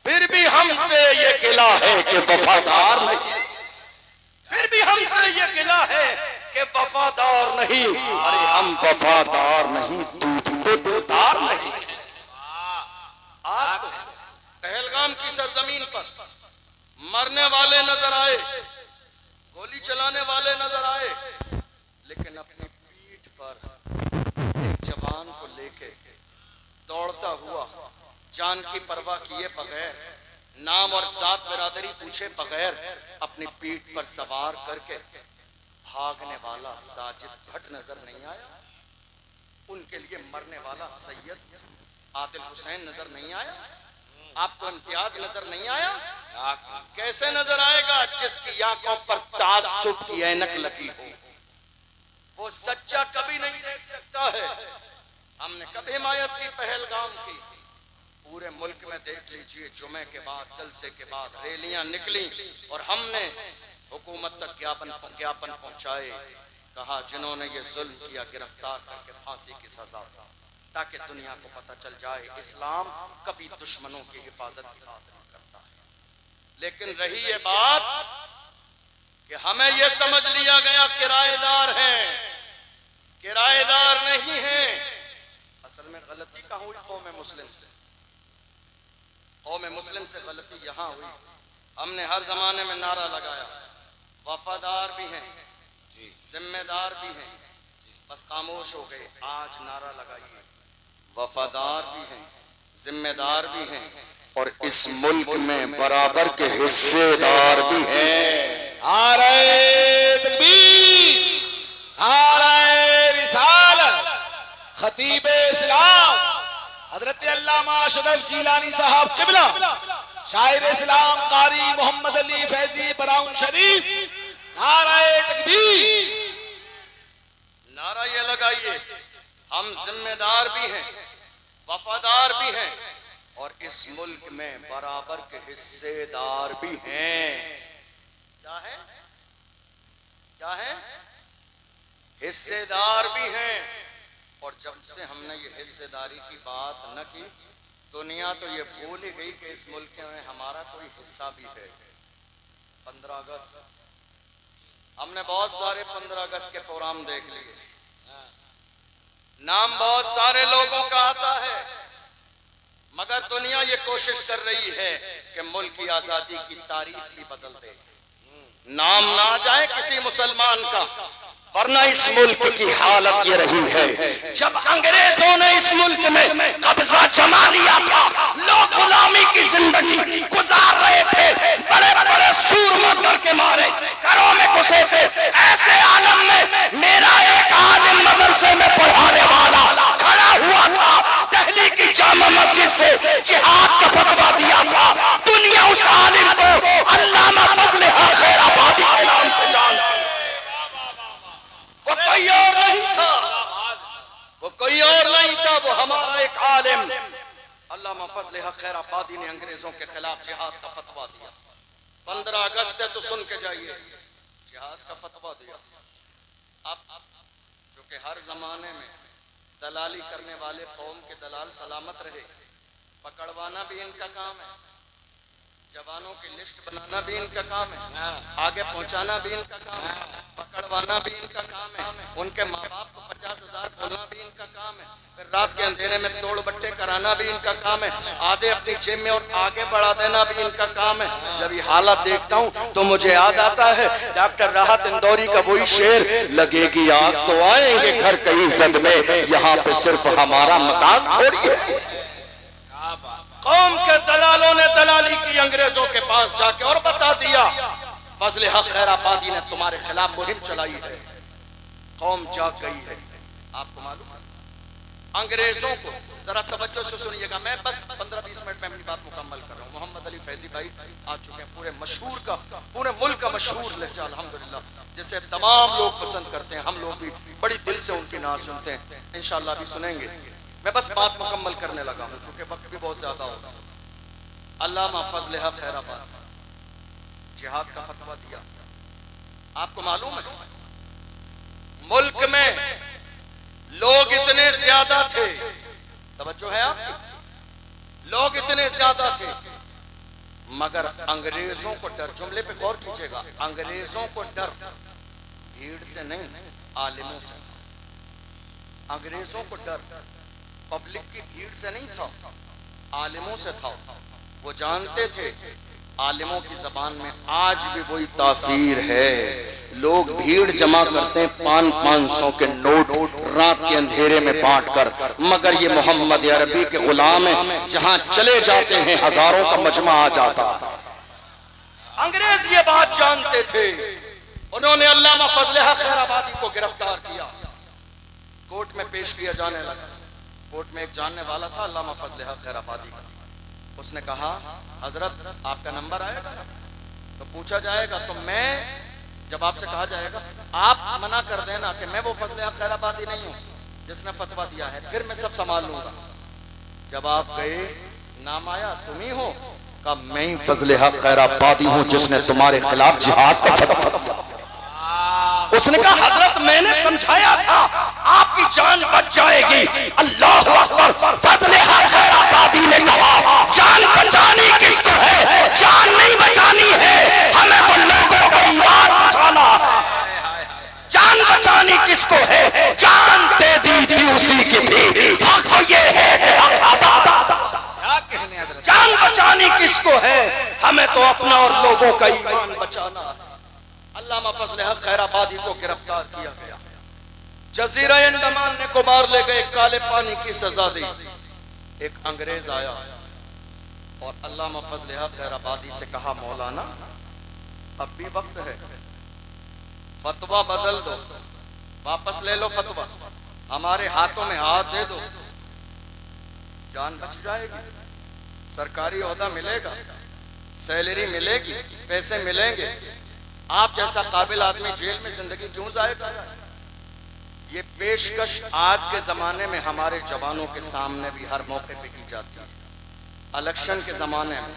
फिर भी हमसे ये किला है कि वफादार नहीं। फिर भी हमसे ये किला है कि वफादार नहीं। अरे हम वफादार नहीं, तू दिलदार नहीं। आप पहलगाम की सरजमीन पर मरने वाले नजर आए, गोली चलाने वाले नजर आए, लेकिन अपनी पीठ पर एक जवान को लेके दौड़ता हुआ, जान की परवाह किए बगैर, नाम और जात बिरादरी पूछे बगैर, अपनी पीठ पर सवार करके भागने वाला साजिद भट्ट नजर नहीं आया? उनके लिए मरने वाला सैयद आदिल हुसैन नजर नहीं आया? आपको इम्तियाज नजर नहीं आया? क्या करूं? कैसे नजर आएगा? जिसकी आंखों पर ताज्जुब की ऐनक लगी हो, वो सच्चा कभी नहीं देख सकता है। हमने कभी हिमायत की पहलगाम की, पूरे मुल्क में देख लीजिए, जुमे के बाद जलसे के बाद रैलियां निकली और हमने हुकूमत तक ज्ञापन पहुंचाए। कहा जिन्होंने ये जुल्म किया गिरफ्तार करके फांसी की सजा, ताकि दुनिया को पता चल जाए इस्लाम कभी दुश्मनों की हिफाजत की बात नहीं करता है। लेकिन रही ये बात कि हमें ये समझ लिया गया किराएदार हैं, किराएदार नहीं हैं। असल में गलती कहाँ हुई? कौम मुस्लिम से, कौम मुस्लिम से गलती यहाँ हुई। हमने हर जमाने में नारा लगाया, वफादार भी हैं, जिम्मेदार भी हैं, बस खामोश हो गए। आज नारा लगाइए, वफादार भी हैं, जिम्मेदार भी हैं और इस मुल्क में बराबर के हिस्सेदार भी हैं। नारे तकबीर, नारे रिसालत। खतीब इस्लाम हजरत अल्लामा अशरफ जिलानी साहब किबला, शायर इस्लाम कारी मोहम्मद अली फैजी बराउन शरीफ, नारे तकबीर। नारा ये लगाइए, हम जिम्मेदार भी हैं, वफादार भी हैं और इस मुल्क में बराबर के हिस्सेदार भी हैं। क्या है? क्या है? हिस्सेदार भी हैं। और जब से हमने ये हिस्सेदारी की बात न की, दुनिया तो ये भूल ही गई कि इस मुल्क में हमारा कोई हिस्सा भी है। 15 अगस्त, हमने बहुत सारे 15 अगस्त के प्रोग्राम देख लिए, नाम बहुत सारे लोगों का आता है, मगर दुनिया ये कोशिश कर रही है कि मुल्क की आजादी की तारीख भी बदल दे, नाम ना जाए किसी मुसलमान का। वरना इस मुल्क की हालत ये रही है, जब अंग्रेजों ने इस मुल्क में कब्जा जमा लिया था, लोग गुलामी की जिंदगी गुजार रहे थे, बड़े बड़े सूरमा करके मारे, घरों में घुसे थे। ऐसे आलम में मेरा एक आलिम मदरसे में पढ़ाने वाला खड़ा हुआ था, दिल्ली की जामा मस्जिद से जिहाद का फतवा दिया था। दुनिया उस आलिम को अल्लामा फजल खैर आबादी के नाम से जानती। वो कोई और नहीं था, वो कोई और नहीं था, वो हमारा एक आलिम अल्लामा फजल खैर आबादी ने अंग्रेजों के खिलाफ जिहाद का फतवा दिया। 15 अगस्त है तो सुन के जाइए, जिहाद का फतवा दिया। अब जो कि हर जमाने में दलाली करने वाले कौम के दलाल सलामत रहे, पकड़वाना भी इनका काम है, जवानों की लिस्ट बनाना भी इनका काम है, आगे पहुंचाना भी इनका काम है, पकड़वाना भी इनका काम है, उनके माँ बाप को 50,000 बोलना भी इनका काम है, फिर रात के अंधेरे में तोड़ बट्टे कराना भी इनका काम है, आधे अपनी जेब में और आगे बढ़ा देना भी इनका काम है। जब ये हालत देखता हूँ तो मुझे याद आता है डॉक्टर राहत इंदौरी का वही शेर, लगेगी आग तो आएंगे घर कहीं जद में, यहाँ पे सिर्फ हमारा मकान थोड़ी है। कौम के दलालों ने दलाली की अंग्रेजों के पास जाके और बता दिया, फजल हक खैर आबादी ने तुम्हारे खिलाफ मुहिम चलाई है। कौम जाग गई है। आपको मालूम है अंग्रेजों को, जरा तवज्जो से सुनिएगा, मैं बस 15-20 मिनट में अपनी बात मुकम्मल कर रहा हूँ। मोहम्मद अली फैजी भाई आ चुके हैं, पूरे मशहूर का, पूरे मुल्क का मशहूर लहजा अल्हम्दुलिल्लाह, जिसे तमाम लोग पसंद करते हैं। हम लोग भी बड़ी दिल से उनकी नात सुनते हैं, इंशाअल्लाह भी सुनेंगे। मैं बस बात मुकम्मल करने लगा हूँ क्योंकि वक्त भी बहुत ज्यादा होगा। अल्लामा फजल हक खैर आबादी जिहाद का फतवा दिया। आपको मालूम है मुल्क में लोग इतने ज्यादा थे, तवज्जो है आपकी, लोग इतने ज्यादा थे मगर अंग्रेजों को डर, जुमले पे गौर कीजिएगा, अंग्रेजों को डर भीड़ से नहीं, आलिमों से। अंग्रेजों को डर पब्लिक की भीड़ से नहीं था, आलिमों से था। वो जानते थे आलिमों की जबान में आज भी वही तासीर है। लोग भीड़ जमा करते हैं 500 के नोट रात के अंधेरे में बांटकर, मगर ये मोहम्मद अरबी के गुलाम हैं, जहां चले जाते हैं हजारों का मजमा आ जाता। अंग्रेज ये बात जानते थे, उन्होंने अल्लामा फजल हक खैर आबादी को गिरफ्तार किया, कोर्ट में पेश किया जाने लगा। कोर्ट में एक जानने वाला था अल्लामा फजल हक खैर आबादी का, उसने कहा हजरत आपका नंबर आएगा ना, तो पूछा जाएगा, तो मैं जब आपसे कहा जाएगा आप मना कर देना कि मैं वो फजल हक खैराबादी नहीं हूँ जिसने फतवा दिया है, फिर मैं सब संभाल लूंगा। जब आप गए नाम आया तुम ही हो, कब मैं ही फजल हक खैराबादी हूँ जिसने तुम्हारे खिलाफ जिहाद का फतवा दिया। उसने कहा हजरत मैंने समझाया था आपकी जान बच जाएगी। अल्लाह अकबर। फजल हक खैराबादी ने कहा जान बचानी किसको है, जान नहीं बचानी है, हमें तो लोगों का ईमान बचाना है। जान बचानी किसको है, जान दे दी थी उसी की थी, हक तो ये है कि हक अदा। जान बचानी किसको है, हमें तो अपना और लोगों का ईमान बचाना है। अल्लामा फजल हक खैराबादी को गिरफ्तार किया गया, जजीरा अंडमान ने को मार ले गए, काले पानी की सजा दी। एक अंग्रेज आया और अल्लामा फजल हक खैराबादी से कहा मौलाना अब भी वक्त है, फतवा बदल दो, वापस ले लो फतवा, हमारे हाथों में हाथ दे दो, जान बच जाएगी, सरकारी ओहदा मिलेगा, सैलरी मिलेगी, पैसे मिलेंगे, आप जैसा काबिल आदमी जेल में जिंदगी क्यों जाए करेगा। ये पेशकश आज के जमाने में हमारे जवानों के सामने भी हर मौके पे की जाती है, इलेक्शन के जमाने में,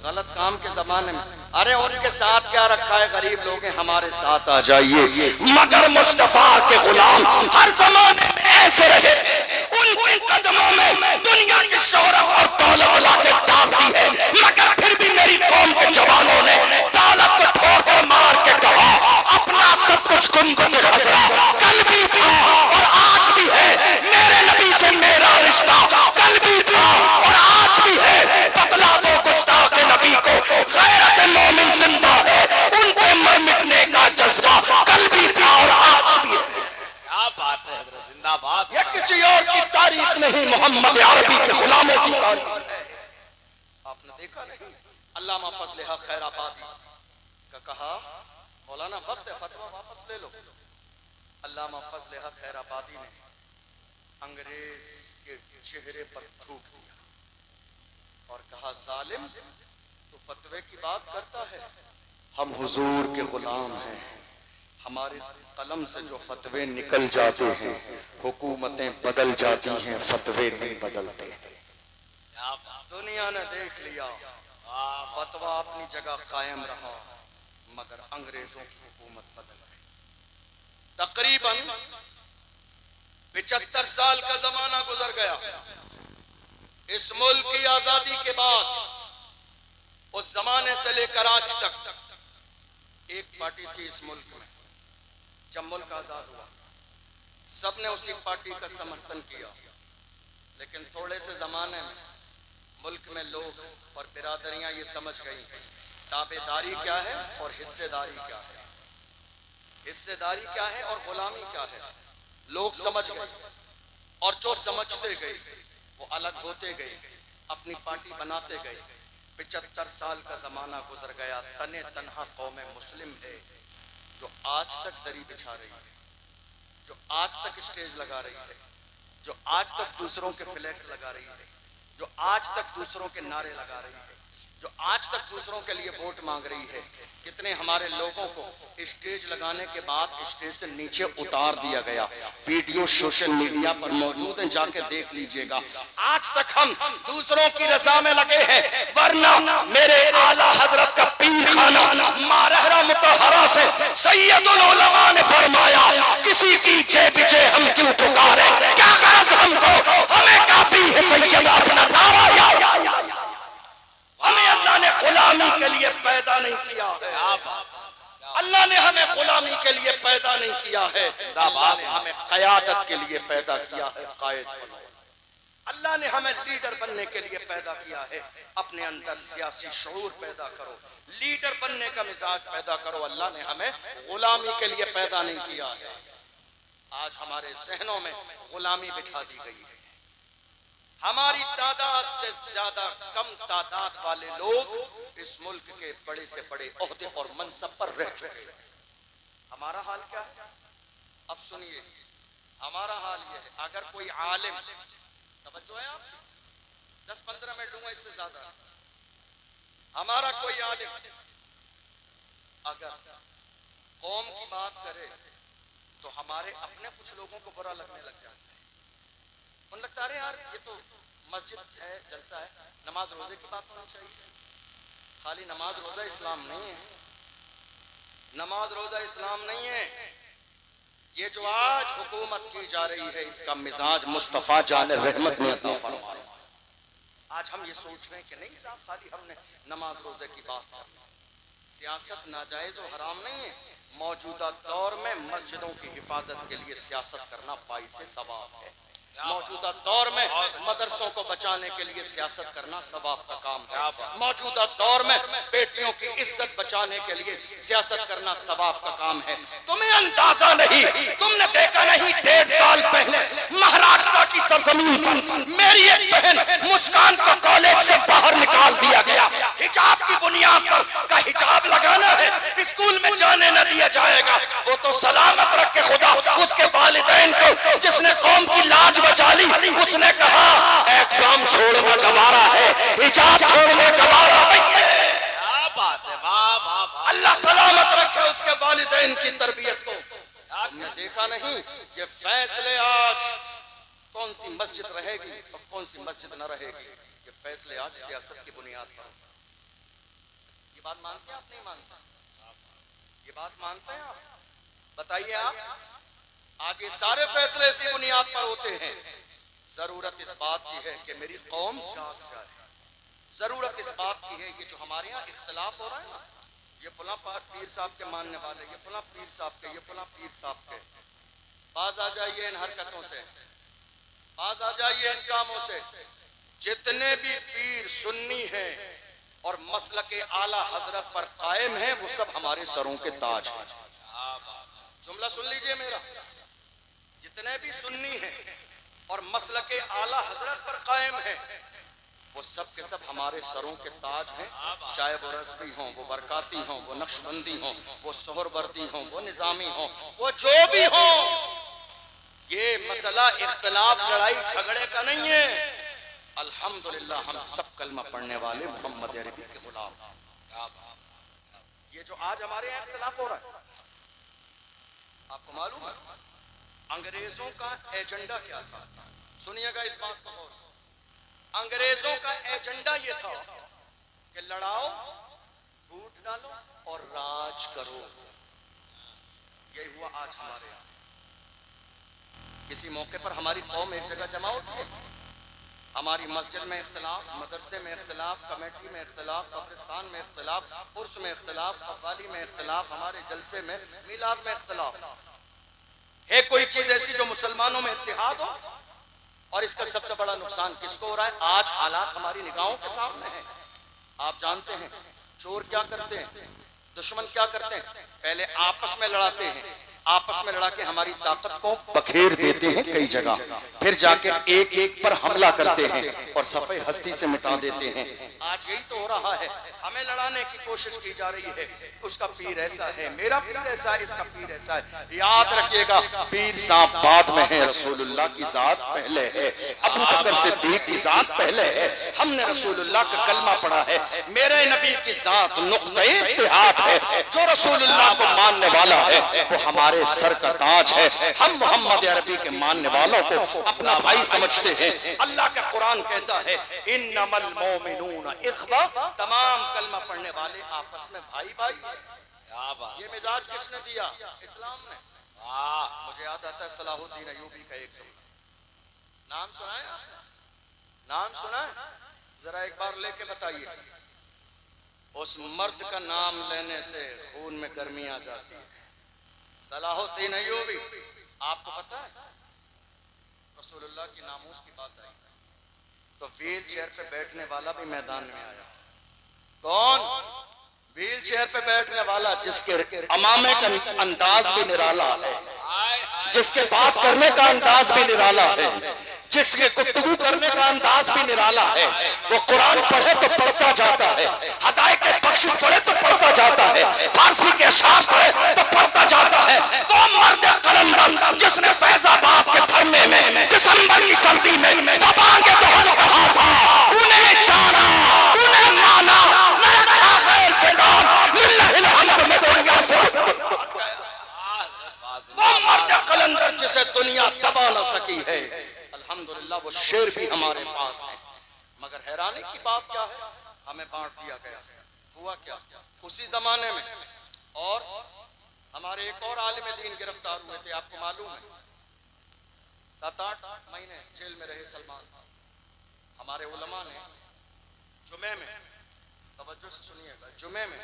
गलत काम के जमाने में। अरे उनके साथ क्या रखा है, गरीब लोग हैं, हमारे साथ आ जाइए। मगर मुस्तफा के गुलाम हर जमाने में ऐसे रहे, उनके कदमों में दुनिया की शोहरत और दौलत लाके दाग दी है, मगर फिर भी मेरी कौम के जवानों ने दौलत को ठोकर मार के कहा अपना सब कुछ गुमगुम खसरा कल भी था और आज भी है, मेरे नबी से मेरा रिश्ता कल भी था और आज भी है। बतला दो गुस्ताख नबी को गैरत मोमिन जिंदा है, उनके मर मिटने का जज्बा कल भी था और आज भी है। क्या बात है हजरत, जिंदाबाद। यह किसी और की तारीख नहीं, मोहम्मद अरबी के गुलामों की तारीख है। आपने देखा नहीं, अल्लामा फजल हक खैराबादी का कहा मौलाना वक्त है, फतवा वापस ले लो। अल्लामा फजल हक खैराबादी ने अंग्रेज के चेहरे पर थूक दिया और कहा जालिम तू फतवे की बात करता है, हम हुजूर के गुलाम हैं, हमारे कलम से जो फतवे निकल जाते हैं हुकूमतें बदल जाती हैं, फतवे नहीं बदलते। दुनिया ने देख लिया, फतवा अपनी जगह कायम रहा, मगर अंग्रेजों की हुकूमत बदल गई। तकरीबन 75 साल का जमाना गुजर गया। इस मुल्क की आजादी के बाद उस जमाने से लेकर आज तक एक पार्टी थी इस मुल्क में। जब मुल्क आजाद हुआ सबने उसी पार्टी का समर्थन किया, लेकिन थोड़े से जमाने में मुल्क में लोग और बिरादरियां ये समझ गई ताबेदारी क्या है और हिस्सेदारी क्या है, हिस्सेदारी क्या है और गुलामी क्या है। लोग समझ गए और जो समझते गए वो अलग होते गए, अपनी पार्टी बनाते गए। 75 साल का जमाना गुजर गया, तने तन्हा कौम मुस्लिम है जो आज तक दरी बिछा रही है, जो आज तक स्टेज लगा रही है, जो आज तक दूसरों के फ्लैक्स लगा रही है, जो आज तक दूसरों के नारे लगा रही है, जो आज तक दूसरों के लिए वोट मांग रही है। कितने हमारे लोगों को स्टेज लगाने के बाद स्टेज से नीचे उतार दिया गया, वीडियो सोशल मीडिया पर मौजूद है, जाके देख लीजिएगा। आज तक हम दूसरों की रजा में लगे हैं, वरना मेरे आला हजरत का पीर खाना मारहरा मुतहरा से सैयदुल उलमा ने फरमाया किसी की चे पीछे हम क्यों पुकारे, क्या गरज हमको, हमें काफी है सैयद अपना नारा या। हमें अल्लाह ने गुलामी के लिए पैदा नहीं किया है, अल्लाह ने हमें गुलामी के लिए पैदा नहीं किया है, अल्लाह ने हमें क़यादत के लिए पैदा किया है। कायद बनो, अल्लाह ने हमें लीडर बनने के लिए पैदा किया है। अपने अंदर सियासी शऊर पैदा करो, लीडर बनने का मिजाज पैदा करो। अल्लाह ने हमें गुलामी के लिए पैदा नहीं किया है। आज हमारे जहनों में गुलामी बिठा दी गई है। हमारी तादाद से ज्यादा कम तादाद वाले लोग इस मुल्क के बड़े से बड़े ओहदे और मनसब पर रह चुके हैं। हमारा हाल क्या है? अब सुनिए, हमारा हाल यह है, अगर कोई आलिम, तवज्जो है आप, 10-15 मिनट दूंगा, इससे ज्यादा। हमारा कोई आलिम अगर कौम की बात करे तो हमारे अपने कुछ लोगों को बुरा लगने लग जाता है। उन लगता है यार ये तो मस्जिद है, जलसा है, नमाज रोजे की बात होनी चाहिए। खाली नमाज रोजा इस्लाम नहीं है, नमाज रोजा इस्लाम नहीं है। ये जो आज हुकूमत की जा रही है इसका मिजाज मुस्तफा जान रहमत ने अता फरमाया। आज हम ये सोच रहे हैं कि नहीं साहब खाली हमने नमाज रोजे की बात करनी, सियासत नाजायज और हराम नहीं है। मौजूदा दौर में मस्जिदों की हिफाजत के लिए सियासत करना बाइसे सवाब है। मौजूदा दौर में मदरसों को बचाने के लिए सियासत करना सवाब का काम है। मौजूदा दौर में बेटियों की इज्जत बचाने के लिए सियासत करना सवाब का काम है। तुम्हें अंदाजा नहीं, तुमने देखा नहीं 1.5 साल पहले महाराष्ट्र की सरजमीन पर मेरी एक बहन मुस्कान को कॉलेज से बाहर निकाल दिया गया। हिजाब की बुनियाद पर का हिजाब लगाना है, स्कूल में जाने न दिया जाएगा। वो तो सलामत रखे खुदा उसके वालिदैन को जिसने कौम की लाज बचा ली। उसने कहा एग्जाम छोड़ना गवारा है, हिजाब छोड़ना गवारा नहीं है। क्या बात है, वाह वाह वाह। अल्लाह सलामत रखे उसके वालिदैन की तरबियत को। आपने देखा नहीं ये फैसले आज कौन सी मस्जिद रहेगी और कौन सी मस्जिद न रहेगी, ये फैसले आज सियासत की बुनियाद पर। ये बात मानते हैं आप, नहीं मानते? ये बात मानते हैं आप? बताइए आप। आज ये सारे फैसले इसी बुनियाद पर होते हैं। जरूरत इस बात की है कि मेरी कौम जाग जाए। जरूरत इस बात की है ये जो हमारे यहाँ इख्तलाफ हो रहा है ना, ये फला पीर साहब के मानने वाले, ये फला पीर साहब के, ये फला पीर साहब के, बाज आ जाइए इन हरकतों से, बाज आ जाइए इन कामों से। जितने भी पीर सुन्नी हैं और मसलक आला हजरत पर कायम है वो सब हमारे सरों के ताज हैं। जुमला सुन लीजिए मेरा, जितने भी सुन्नी हैं और मसलक आला हजरत पर कायम है वो सब के सब हमारे सरों के ताज हैं। चाहे वो रज़वी हों, वो बरकाती हों, वो नक्शबंदी हों, वो सोहरवर्दी हों, वो निज़ामी हों, वो जो भी हों, ये मसला इख्तलाफ लड़ाई झगड़े का नहीं है। अल्हम्दुलिल्लाह हम सब कलमा पढ़ने वाले मोहम्मद अरबी के गुलाम। ये जो आज हमारे यहाँ इख्तलाफ हो रहा है, आपको मालूम है अंग्रेजों का एजेंडा क्या था? सुनिएगा इस बात को गौर से। अंग्रेजों का एजेंडा ये था कि लड़ाओ, फूट डालो और राज करो। यही हुआ आज हमारे यहाँ। किसी मौके पर हमारी कौम एक जगह जमा होती है, हमारी मस्जिद में इख्तलाफ, मदरसे में इख्तलाफ, कमेटी में इख्तलाफ, कब्रिस्तान में इख्तलाफ, उर्स में इख्तलाफ, कव्वाली में इख्तलाफ, हमारे जलसे में, मिलाद में इख्तलाफ है। कोई चीज ऐसी जो मुसलमानों में इत्तेहाद हो, और इसका सबसे बड़ा नुकसान किसको हो रहा है? आज हालात हमारी निगाहों के सामने हैं। आप जानते हैं चोर क्या करते हैं, दुश्मन क्या करते हैं? पहले आपस में लड़ाते हैं, आपस में लड़ा के हमारी ताकत को बखेर देते हैं कई जगह, फिर जाके एक एक पर हमला करते हैं और सफे हस्ती से मिटा देते हैं। आज यही तो हो रहा है, हमें लड़ाने की कोशिश की जा रही है। उसका पीर ऐसा है, मेरा पीर ऐसा है, इसका पीर ऐसा है। याद रखिएगा पीर साहब बाद में है, रसूलुल्लाह की जात पहले है, अबू बकर सिद्दीक की जात पहले है। हमने रसूलुल्लाह का कलमा पढ़ा है, मेरे नबी की जात नुक्ते इत्तेहाद है। जो रसूलुल्लाह को मानने वाला है वो हमारे सर का ताज है। हम मोहम्मद अरबी के मानने वालों को अपना भाई समझते हैं। अल्लाह का कुरान कहता है इन्नमल मोमिनून इख्वा, तमाम कलमा पढ़ने वाले आपस में भाई भाई। ये मिजाज किसने दिया? इस्लाम ने। मुझे याद आता है सलाहुद्दीन अय्यूबी का एक जुमला, नाम सुना है? नाम सुना है? जरा एक बार लेके बताइए। उस मर्द का नाम लेने से खून में गर्मी आ जाती है। सलाहुद्दीन अय्यूबी, आपको पता है रसूलुल्लाह की नामूस की बात आई तो व्हील चेयर पे बैठने वाला भी मैदान में आया। कौन? व्हील चेयर पे बैठने वाला जिसके अमामे का अंदाज भी निराला है, जिसके बात करने का अंदाज भी निराला है, जिसके गुफ्तगू करने का अंदाज भी निराला है। वो कुरान पढ़े तो पढ़ता जाता है, हदायत के बख्शिश पढ़े तो पढ़ता जाता है, फारसी के अशार पढ़े तो पढ़ता जाता है। वो मर्द कलंदर जिसने फैजाबाद के धरने में दिसंबर की सर्दी में दबांगे तो कहा था नफरत, वो मर्द कलंदर जिसे दुनिया दबा न सकी है। अल्हम्दुलिल्लाह वो शेर भी हमारे पास है। मगर हैरानी की बात क्या है, हमें बांट दिया गया। हुआ क्या, उसी जमाने में और हमारे एक और आलिम दीन गिरफ्तार हुए थे। आपको मालूम है 7-8 महीने जेल में रहे सलमान। हमारे उलमा ने जुमे में, तवज्जो से सुनिएगा, जुमे में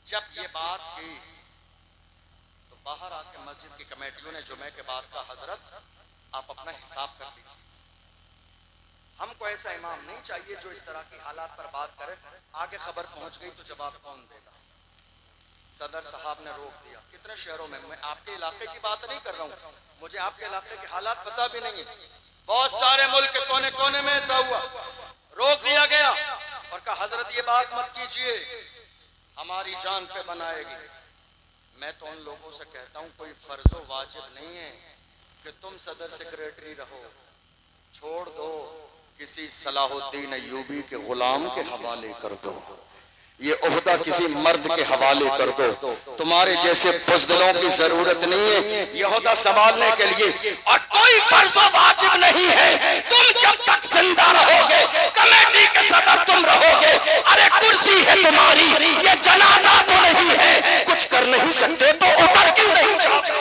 जब ये बात की तो बाहर आके मस्जिद की कमेटियों ने जुमे के बाद का, हजरत आप अपना हिसाब कर लीजिए, हमको ऐसा इमाम नहीं चाहिए जो इस तरह की हालात पर बात करे, आगे खबर पहुंच गई तो जवाब कौन देगा। सदर साहब ने रोक दिया। कितने शहरों में, मैं आपके इलाके की बात नहीं कर रहा हूँ, मुझे आपके इलाके के हालात पता भी नहीं है, बहुत सारे मुल्क के कोने कोने में ऐसा हुआ। रोक दिया गया और कहा हजरत ये बात मत कीजिए, हमारी जान पे बनाएगी। मैं तो उन लोगों से कहता हूँ कोई फर्जो वाजिब नहीं है कि तुम सदर सेक्रेटरी रहो, छोड़ दो, किसी सलाहुद्दीन अय्यूबी के गुलाम के हवाले कर दो, ये ओहदा किसी मर्द के हवाले कर दो, तुम्हारे जैसे बुज़दिलों की जरूरत नहीं है ये ओहदा संभालने के लिए। और कोई फर्जो वाजिब नहीं है, तुम जब तक जिंदा रहोगे कमेटी के सदर तुम रहोगे। अरे कुर्सी है तुम्हारी, ये जनाजा तो नहीं है, कुछ कर नहीं सकते तो उतर क्यों नहीं जाते।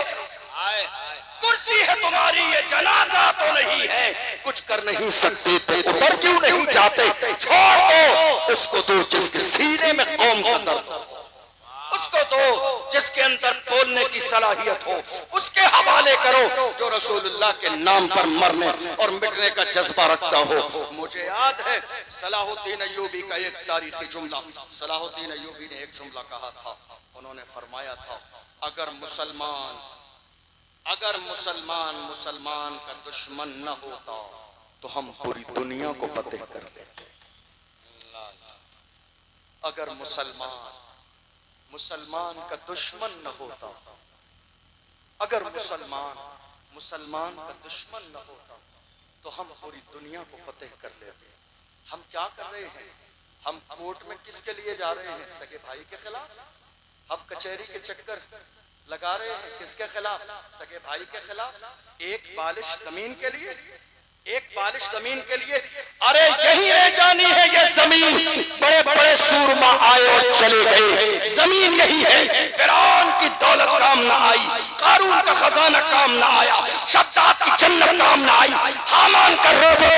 कुर्सी है तुम्हारी, ये जनाजा तो नहीं है, कुछ कर नहीं सकते तो उतर क्यों नहीं जाते। छोड़ दो उसको, दो जिसके सीने में कौम का दर्द हो, उसको दो जिसके अंदर बोलने की सलाहियत हो, उसके हवाले करो जो रसूलुल्लाह के नाम पर मरने और मिटने का जज्बा रखता हो। मुझे याद है सलाहुद्दीन अय्यूबी का एक तारीखी जुमला, सलाहुद्दीन अय्यूबी ने एक जुमला कहा था, उन्होंने फरमाया था अगर मुसलमान का दुश्मन न होता तो हम पूरी दुनिया को फतेह कर लेते। अगर मुसलमान का दुश्मन न होता, अगर मुसलमान का दुश्मन न होता तो हम पूरी दुनिया को फतेह कर लेते। हम क्या कर रहे हैं, हम कोर्ट में किसके लिए जा रहे हैं, सगे भाई के खिलाफ। हम कचहरी के चक्कर लगा रहे हैं किसके खिलाफ, सगे भाई के खिलाफ। एक बालिश जमीन के लिए, एक बालिश जमीन के लिए। अरे यही रह जानी है ये जमीन, बड़े बड़े सूरमा आए और चले गए, जमीन यही है। फिरौन की दौलत काम ना आई, कारून का खजाना काम ना आया, शद्दाद की जन्नत काम ना आई, हामान का रोबो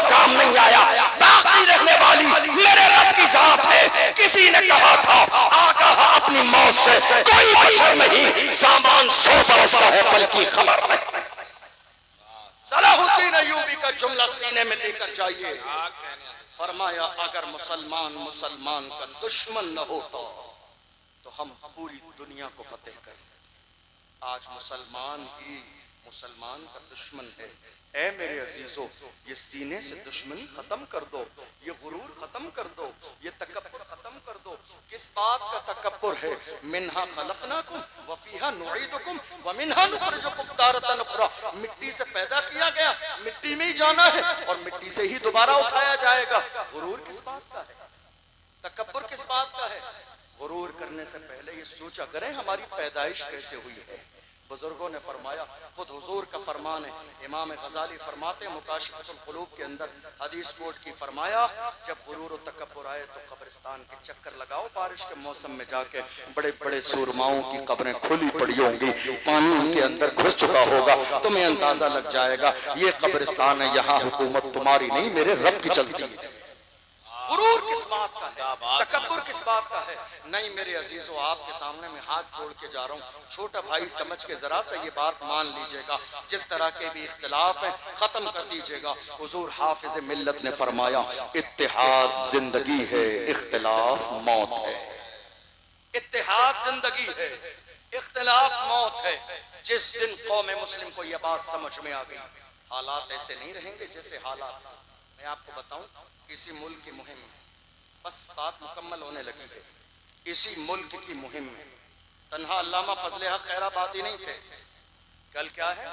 काम नहीं आया। बाकी रहने वाली मेरे रब की जात है। किसी ने कहा था आगाह अपनी मौत से कोई बशर नहीं, सामान 100 बरस का है बल्कि खबर नहीं। सलाहुद्दीन अय्यूबी का जुमला सीने में लेकर जाइए। फरमाया अगर मुसलमान का दुश्मन न होता तो हम पूरी दुनिया को फतेह कर लेते। आज मुसलमान ही मुसलमान का दुश्मन है। ऐ मेरे अजीजों, ये सीने से दुश्मनी खत्म कर दो, ये गुरूर खत्म कर दो, ये तकब्बुर खत्म कर दो। किस बात का तकब्बुर है, मिन्हा खलकनाकुम व फीहा नुईदुकुम व मिन्हा नुखरिजुकुम तारतन उखरा। मिट्टी से पैदा किया गया, मिट्टी में ही जाना है और मिट्टी से ही दोबारा उठाया जाएगा। गुरूर किस बात का है, तकब्बुर किस बात का है। गुरूर करने से पहले ये सोचा करें हमारी पैदाइश कैसे हुई है। बुजुर्गों ने फरमाया, खुद हुजूर का फरमान है, इमाम गजाली फरमाते हैं मुकाशिफतुल कुलूब के अंदर हदीस कोट की, फरमाया जब गुरूर और तकब्बुर आए तो कब्रिस्तान के चक्कर लगाओ बारिश के मौसम में जाके, बड़े बड़े सूरमाओं की कब्रें खुली पड़ी होंगी, पानी उनके अंदर घुस चुका होगा, तुम्हें अंदाजा लग जाएगा ये कब्रिस्तान है, यहाँ हुकूमत तुम्हारी नहीं मेरे रब की चलती है। गुरूर किस बात का है, तकब्बुर किस बात का है। नहीं मेरे अजीजों, आपके सामने मैं हाथ जोड़ के जा रहा हूँ, छोटा भाई समझ के जरा सा ये बात मान लीजिएगा, जिस तरह के भी इख्तिलाफ है खत्म कर दीजिएगा। हुजूर हाफिज मिल्लत ने फरमाया इत्तेहाद जिंदगी है, इख्तिलाफ मौत है। इत्तेहाद जिंदगी है, इख्तिलाफ मौत है। जिस दिन कौम मुस्लिम को यह बात समझ में आ गई, हालात ऐसे नहीं रहेंगे जैसे हालात। मैं आपको बताऊं, इसी मुल्क की मुहिम में, बस बात मुकम्मल होने लगी है, इसी मुल्क की मुहिम में तन्हा अल्लामा फजले हक खैराबादी नहीं थे। कल क्या है,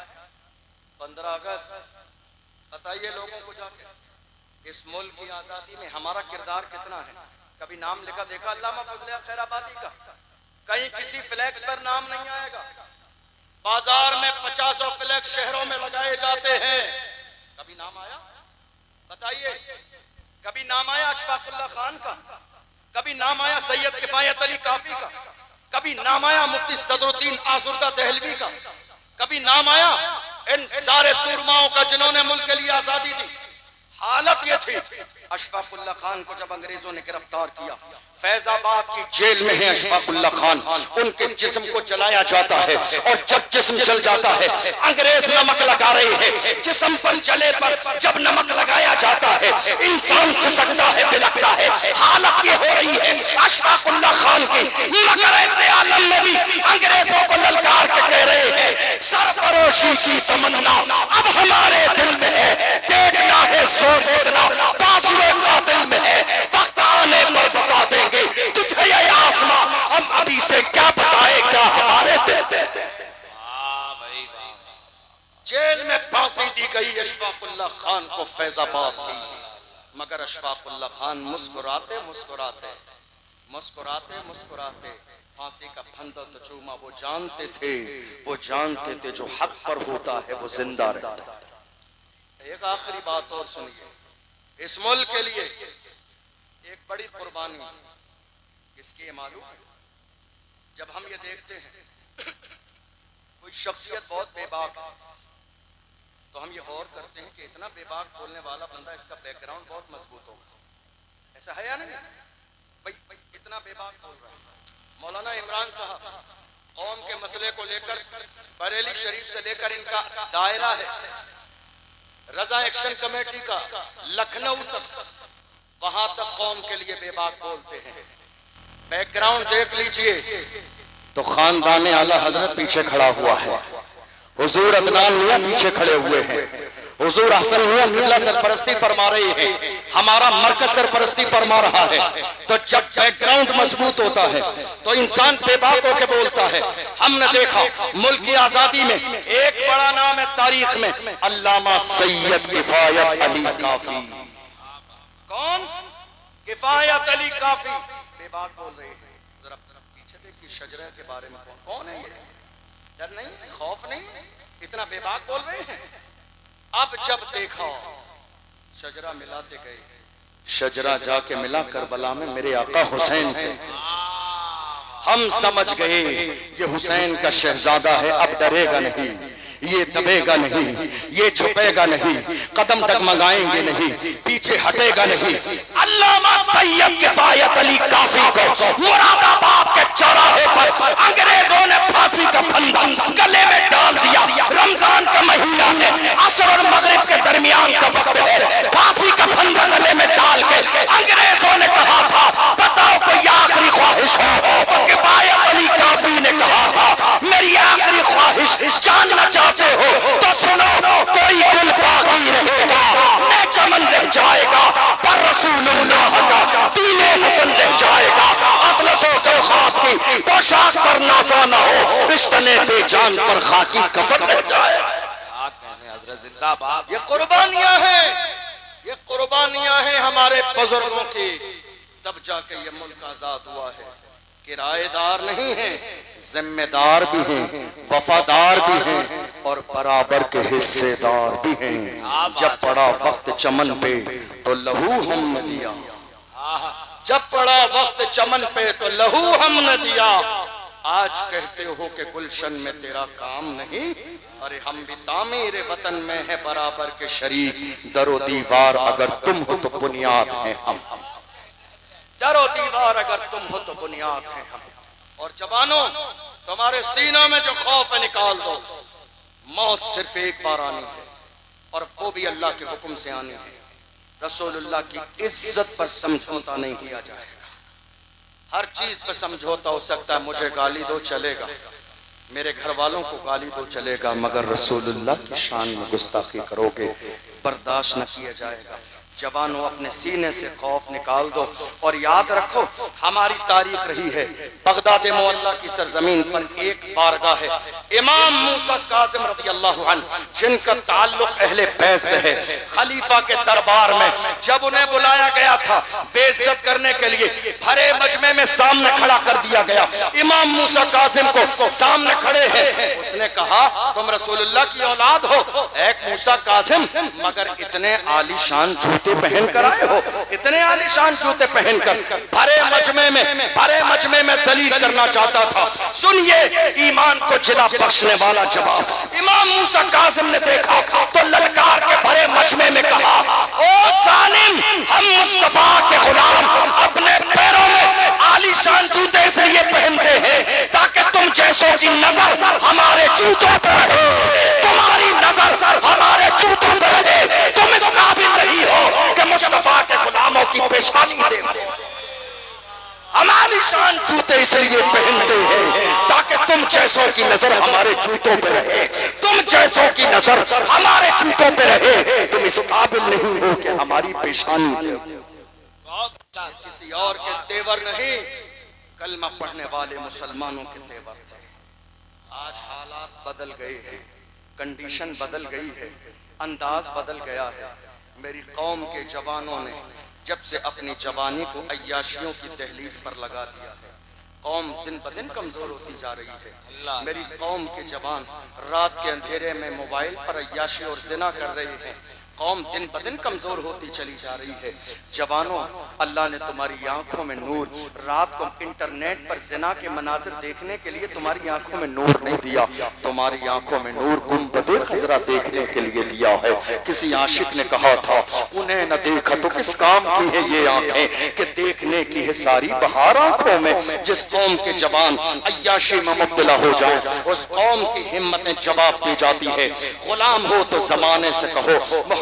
15 अगस्त। बताइए लोगों को जाके इस मुल्क की आज़ादी में हमारा किरदार कितना है। कभी नाम लिखा देखा अल्लामा फजले हक खैराबादी का? कहीं किसी फ्लैक्स पर नाम नहीं आएगा। बाजार में 50 फ्लैक्स शहरों में लगाए जाते हैं, कभी नाम आया? बताइए, कभी नाम आया अशफाकुल्लाह खान का? कभी नाम आया सैयद किफायत अली काफी का? कभी नाम आया मुफ्ती सदरुद्दीन आसुर्दा दहलवी का? कभी नाम आया इन सारे सूरमाओं का जिन्होंने मुल्क के लिए आजादी दी? हालत ये थी, अशफाकुल्लाह खान को जब अंग्रेजों ने गिरफ्तार किया, फैजाबाद की जेल में है अशफाकुल्लाह खान, उनके जिस्म को जलाया जाता है और जब जिस्म जल जाता है अंग्रेज नमक लगा रहे हैं, जिस्म पर जले पर जब नमक लगाया जाता है इंसान सिसकता है, बिलकता है। हालत ये हो रही है अशफाकुल्लाह खान की, मगर ऐसे आलम में भी अंग्रेजों को ललकार के कह रहे हैं सरफरोशी की तमन्ना अब हमारे दिल में है, देखना है सोच इतना बाजुए कातिल में है, वक्त आने पर बता देंगे तुझे ये आसमां, हम अभी से क्या बताएगा हमारे दिल में। जेल में फांसी दी गई अशफाकुल्लाह खान को फैजाबाद की, मगर अशफाकुल्लाह खान मुस्कुराते मुस्कुराते मुस्कुराते मुस्कुराते फांसी का फंदा तो चूमा। वो जानते थे जो हक पर होता है वो जिंदा रहता है। एक आखिरी बात और सुनिए, इस मुल्क के लिए एक बड़ी कुर्बानी किसकी है मालूम? जब हम ये देखते हैं कोई शख्सियत बहुत बेबाक है तो हम ये गौर करते हैं कि इतना बेबाक बोलने वाला बंदा, इसका बैकग्राउंड बहुत मजबूत होगा। ऐसा है या नहीं भाई? इतना बेबाक बोल रहा है। मौलाना इमरान साहब कौम के मसले को लेकर बरेली शरीफ से लेकर इनका दायरा है रजा एक्शन कमेटी का लखनऊ तक, वहां तक कौम के लिए बेबाक बोलते हैं। बैकग्राउंड देख लीजिए तो खानदान आला हजरत पीछे खड़ा हुआ है, हुजूर अदनान मियां पीछे खड़े हुए हैं, हुजूर हसन मियां किबला सरपरस्ती फरमा रहे हैं, हमारा मरकज सरपरस्ती फरमा रहा है। तो जब बैकग्राउंड मजबूत होता है तो इंसान बेबाक होकर बोलता है। हमने देखा मुल्क की आजादी में एक बड़ा नाम है तारीख में, अल्लामा सैयद किफायत अली काफी। कौन? किफायत अली काफी बेबाक बोल रहे हैं। जरा पीछे देखिए शजरा के बारे में, कौन है ये? डर नहीं है, खौफ नहीं है, इतना बेबाक बोल रहे हैं। अब जब देखा शजरा मिलाते गए, शजरा जाके मिला करबला में मेरे आका हुसैन से, हम समझ गए ये हुसैन का शहजादा है, अब डरेगा नहीं, ये दबेगा नहीं, ये छुपेगा नहीं, कदम डगमगाएंगे नहीं, पीछे हटेगा नहीं। अल्लामा सैयद किफायत अली काफी को मुरादाबाद के चौराहे पर अंग्रेजों ने फांसी का फंदा गले में डाल दिया। रमजान का महीना है, असर और मगरिब के दरमियान का वक्त है, फांसी का फंदा गले में डाल के अंग्रेजों ने कहा था बताओ कोई आखिरी ख्वाहिश हो? किफायत अली काफी ने कहा था मेरी आखिरी ख्वाहिश जानना चाहते हो तो सुनो, कोई गुल बाकी रहेगा, मैं चमन रह जाएगा, पर रसूलुल्लाह का दीने हसन रह जाएगा। अतलसो ज़ौखात की पोशाक पर नाज़ा न हो, रिश्तने पे जान पर खाकी कफन रह जाए। हज़रत जिंदाबाद। ये कुर्बानियां हैं, ये कुर्बानियां हैं हमारे बुजुर्गों की, तब जाके ये मुल्क आजाद हुआ है। किराएदार नहीं है, जिम्मेदार भी हैं, वफादार भी हैं और बराबर के हिस्सेदार भी हैं। जब पड़ा वक्त चमन पे तो लहू हमने दिया, जब पड़ा वक्त चमन पे तो लहू हमने दिया। आज कहते हो कि गुलशन में तेरा काम नहीं, अरे हम भी तामीर वतन में है बराबर के शरीक। दरो दीवार अगर तुम हो तो बुनियाद है हम, दरो दीवार अगर तुम हो तो बुनियाद है हम। और जवानों तुम्हारे सीनों में जो खौफ है निकाल दो, मौत सिर्फ एक बार आनी है और वो भी अल्लाह के हुक्म से आनी है। रसूलुल्लाह की इज्जत पर समझौता नहीं किया जाएगा। हर चीज पर समझौता हो सकता है, मुझे गाली दो चलेगा, मेरे घर वालों को गाली दो चलेगा, मगर रसूलुल्लाह की शान में गुस्ताखी करोगे बर्दाश्त न किया जाएगा। जवानों अपने सीने से खौफ निकाल दो और याद रखो हमारी तारीख रही है बगदाद मुअल्ला की सरजमीन पर एक बारगाह है इमाम मूसा काज़िम रज़ी अल्लाहु अन्हु जिनका ताल्लुक अहले बैत से है। खलीफा के दरबार में जब उन्हें बुलाया गया था बेइज्जत करने के लिए भरे मजमे में सामने खड़ा कर दिया गया। इमाम मूसा काज़िम को सामने खड़े हैं, उसने कहा तुम रसूलुल्लाह की औलाद हो एक मूसा काज़िम, मगर इतने आलीशान जूते पहन कर आए हो, इतने आलीशान जूते पहनकर भरे मजमे में जलील करना चाहता था। सुनिए ईमान को जिला बख्शने वाला जवाब। इमाम मूसा काज़िम ने देखा तो ललकार के भरे मजमे में कहा ओ जालिम, हम मुस्तफा के गुलाम अपने पैरों में आलीशान जूते इसलिए पहनते हैं ताकि तुम जैसों की नजर हमारे जूतों पर रहे, तुम्हारी नजर हमारे जूतों पर रहे। तुम इस काबिल नहीं हो कि मुस्तफा के गुलामों की पेशानी देखो। हम आलीशान जूते इसलिए पहनते हैं ताकि तुम जैसों की नजर हमारे जूतों पे रहे, तुम जैसों की नजर हमारे जूतों पे रहे। तुम इस काबिल नहीं हो कि हमारी पेशानी देखो। किसी और के तेवर नहीं, कलमा पढ़ने वाले मुसलमानों के तेवर थे। आज हालात बदल गए हैं, कंडीशन बदल गई है, अंदाज बदल गया है। मेरी कौम के जवानों ने जब से अपनी जवानी को अय्याशियों की दहलीज पर लगा दिया है, कौम दिन ब दिन कमजोर होती जा रही है। मेरी कौम के जवान रात के अंधेरे में मोबाइल पर अय्याशी और जिना कर रहे हैं। कौम दिन ब दिन कमजोर होती चली जा रही है। जवानों, अल्लाह ने तुम्हारी आंखों में नूर, रात को इंटरनेट पर जिना के मनाजिर देखने के लिए तुम्हारी आंखों में नूर नहीं दिया, तुम्हारी आंखों में नूर गुंबदे खजरा देखने के लिए दिया है। किसी आशिक ने कहा था उन्हें न देखा तो किस काम की है ये आंखें कि देखने की है सारी बहार आंखों में। जिस कौम के जवान अय्याशी में मुब्तला हो जाए उस कौम की हिम्मतें जवाब दे जाती है। गुलाम हो तो जमाने से कहो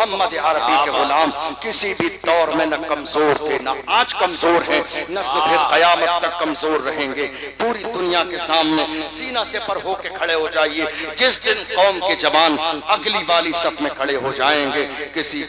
मोहम्मद अरबी के गुलाम किसी भी दौर में न कमजोर थे, न आज कमजोर हैं, न सुबह कयामत तक कमजोर रहेंगे। पूरी दुनिया के सामने सीना से पर होके खड़े हो जाइए। जिस दिन कौम के जवान अगली वाली सब में खड़े हो जाएंगे, किसी